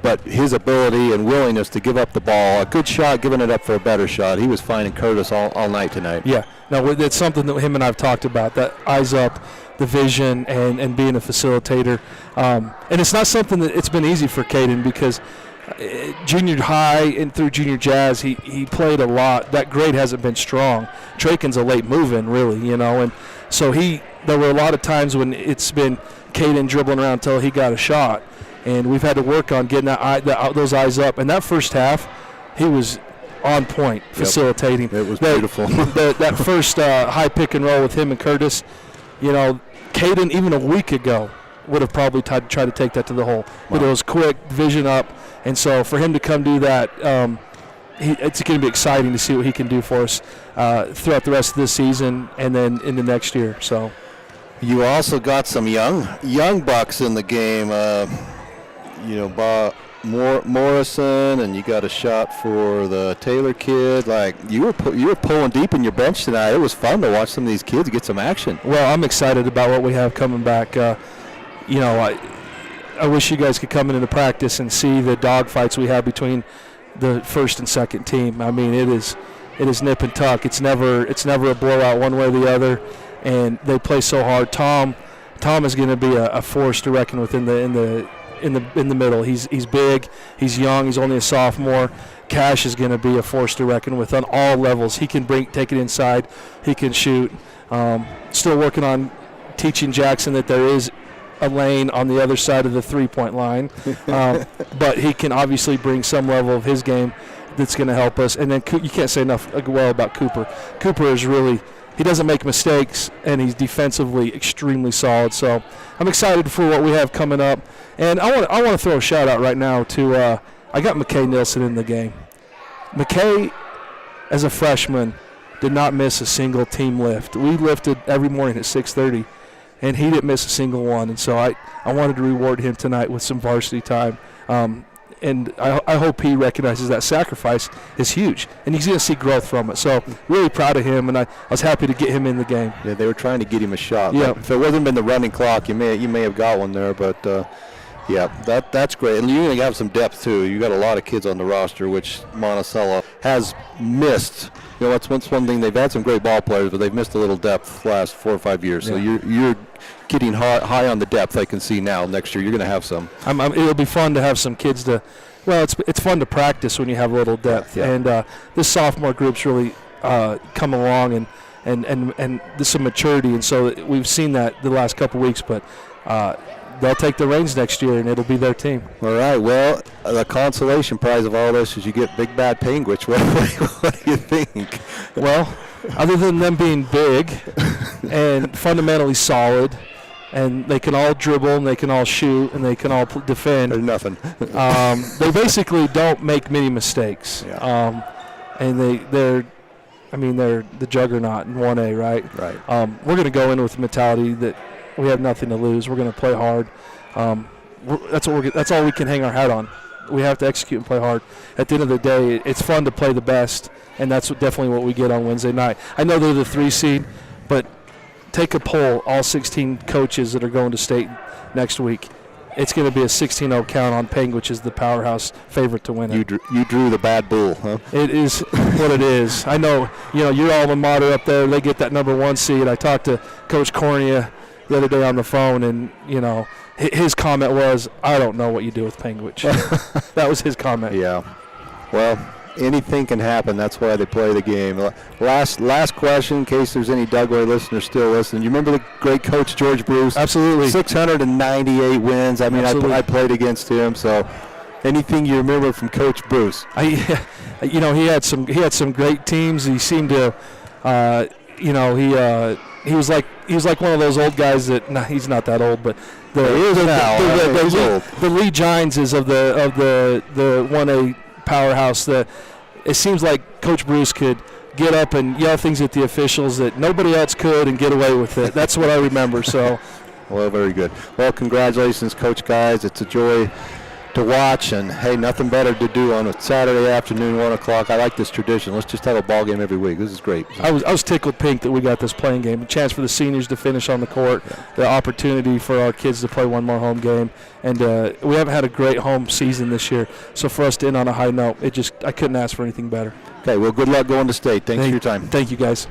but his ability and willingness to give up the ball, a good shot, giving it up for a better shot. He was finding Curtis all night tonight. Yeah, no, it's something that him and I have talked about, that eyes up, the vision, and being a facilitator. And it's not something that it's been easy for Caden, because junior high and through junior jazz, he played a lot. That grade hasn't been strong. Traken's a late move-in, really, you know, and so there were a lot of times when it's been Caden dribbling around until he got a shot, and we've had to work on getting those eyes up. And that first half, he was on point, facilitating. It was beautiful. That first high pick and roll with him and Curtis, you know, Caden even a week ago would have probably tried to take that to the hole. But it was quick, vision up, and so for him to come do that, it's going to be exciting to see what he can do for us throughout the rest of this season and then into next year. So, you also got some young bucks in the game. You know, Morrison, and you got a shot for the Taylor kid. Like, you were pulling deep in your bench tonight. It was fun to watch some of these kids get some action. Well, I'm excited about what we have coming back. You know, I wish you guys could come into practice and see the dogfights we have between the first and second team. I mean, it is nip and tuck. It's never a blowout one way or the other, and they play so hard. Tom is going to be a force to reckon with in the middle. He's big, he's young, he's only a sophomore. Cash is going to be a force to reckon with on all levels. He can take it inside, he can shoot. Still working on teaching Jackson that there is a lane on the other side of the three-point line, but he can obviously bring some level of his game that's going to help us. And then you can't say enough well about Cooper. Cooper is really, he doesn't make mistakes, and he's defensively extremely solid. So I'm excited for what we have coming up. And I want to throw a shout out right now to I got McKay Nilsson in the game. McKay, as a freshman, did not miss a single team lift. We lifted every morning at 6:30. And he didn't miss a single one. And so I wanted to reward him tonight with some varsity time. And I hope he recognizes that sacrifice is huge. And he's going to see growth from it. So really proud of him, and I was happy to get him in the game. Yeah, they were trying to get him a shot. Yeah. If it wasn't been the running clock, you may have got one there. But, yeah, that's great. And you're going to have some depth, too. You got a lot of kids on the roster, which Monticello has missed. You know, that's one thing. They've had some great ball players, but they've missed a little depth the last 4 or 5 years. So you're getting high on the depth. I can see now. Next year, you're going to have some. It'll be fun to have some kids to. Well, it's fun to practice when you have a little depth. Yeah. And this sophomore group's really come along and there's some maturity, and so we've seen that the last couple weeks. But they'll take the reins next year, and it'll be their team. All right. Well, the consolation prize of all this is you get Big Bad Penguich. What do you think? Well, other than them being big and fundamentally solid, and they can all dribble, and they can all shoot, and they can all defend. There's nothing. They basically don't make many mistakes. Yeah. And they're the juggernaut in 1A, right? Right. We're going to go in with the mentality that we have nothing to lose. We're going to play hard. That's all we can hang our hat on. We have to execute and play hard. At the end of the day, it's fun to play the best, and that's definitely what we get on Wednesday night. I know they're the 3 seed, but take a poll, all 16 coaches that are going to state next week. It's going to be a 16-0 count on Peng, which is the powerhouse favorite to win it. You drew the bad bull, huh? It is what it is. I know, your alma mater up there, they get that number 1 seed. I talked to Coach Cornea the other day on the phone, and, his comment was, I don't know what you do with Penguich. That was his comment. Yeah. Well, anything can happen. That's why they play the game. Last question, in case there's any Dugway listeners still listening. You remember the great coach George Bruce? Absolutely. 698 wins. I mean, I played against him. So, anything you remember from Coach Bruce? He had some great teams. He seemed to, he was like one of those old guys that he's not that old, but the Lee Gineses of the 1A powerhouse. It seems like Coach Bruce could get up and yell things at the officials that nobody else could and get away with it. That's what I remember. So, well, very good. Well, congratulations, Coach, guys. It's a joy to watch, and hey, nothing better to do on a Saturday afternoon, 1 o'clock. I like this tradition. Let's just have a ball game every week. This is great. I was tickled pink that we got this playing game. A chance for the seniors to finish on the court, the opportunity for our kids to play one more home game, and we haven't had a great home season this year. So for us to end on a high note, I couldn't ask for anything better. Okay, well, good luck going to state. Thanks for your time. Thank you, guys.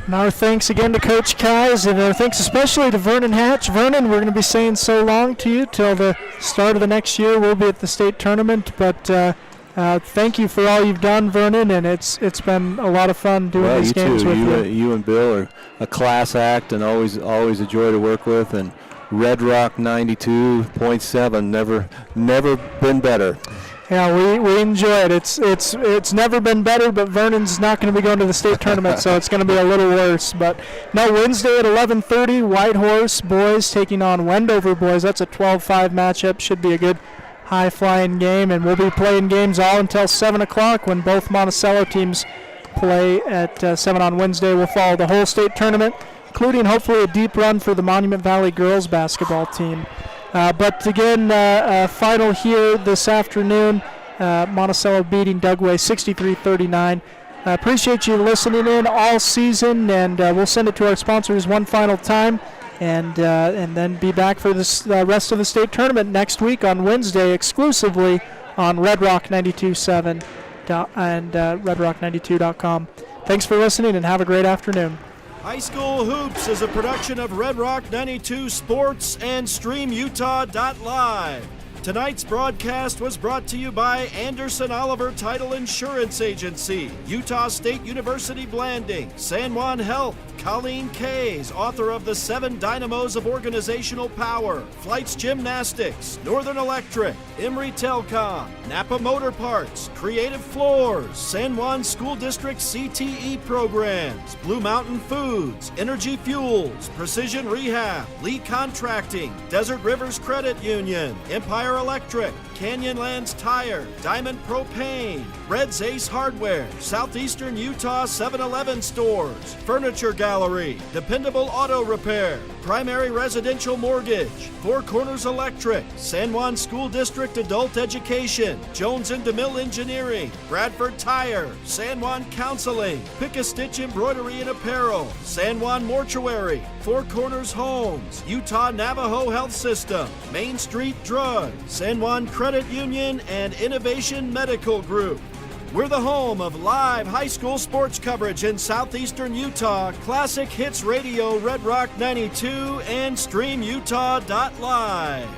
And our thanks again to Coach Keyes, and our thanks especially to Vernon Hatch. Vernon, we're going to be saying so long to you till the start of the next year. We'll be at the state tournament, but thank you for all you've done, Vernon, and it's been a lot of fun doing these games with you. You and Bill are a class act and always a joy to work with, and Red Rock 92.7, never been better. Yeah, we enjoy it. It's never been better, but Vernon's not going to be going to the state tournament, so it's going to be a little worse. But no, Wednesday at 11:30, Whitehorse boys taking on Wendover boys. That's a 12-5 matchup. Should be a good high-flying game, and we'll be playing games all until 7 o'clock when both Monticello teams play at 7 on Wednesday. We'll follow the whole state tournament, including hopefully a deep run for the Monument Valley girls basketball team. But again, final here this afternoon, Monticello beating Dugway 63-39. Appreciate you listening in all season, and we'll send it to our sponsors one final time, and then be back for this rest of the state tournament next week on Wednesday exclusively on Red Rock 92.7 and redrock92.com. Thanks for listening, and have a great afternoon. High School Hoops is a production of Red Rock 92 Sports and StreamUtah.live. Tonight's broadcast was brought to you by Anderson Oliver Title Insurance Agency, Utah State University Blanding, San Juan Health, Colleen Kays, author of The 7 Dynamos of Organizational Power, Flights Gymnastics, Northern Electric, Emory Telcom, Napa Motor Parts, Creative Floors, San Juan School District CTE programs, Blue Mountain Foods, Energy Fuels, Precision Rehab, Lee Contracting, Desert Rivers Credit Union, Empire Electric, Canyonlands Tire, Diamond Propane, Red's Ace Hardware, Southeastern Utah 7-Eleven stores, Furniture Gallery, Dependable Auto Repair, Primary Residential Mortgage, Four Corners Electric, San Juan School District Adult Education, Jones and DeMille Engineering, Bradford Tire, San Juan Counseling, Pick-a-Stitch Embroidery and Apparel, San Juan Mortuary, Four Corners Homes, Utah Navajo Health System, Main Street Drug, San Juan Credit Union, and Innovation Medical Group. We're the home of live high school sports coverage in southeastern Utah, Classic Hits Radio, Red Rock 92, and StreamUtah.live.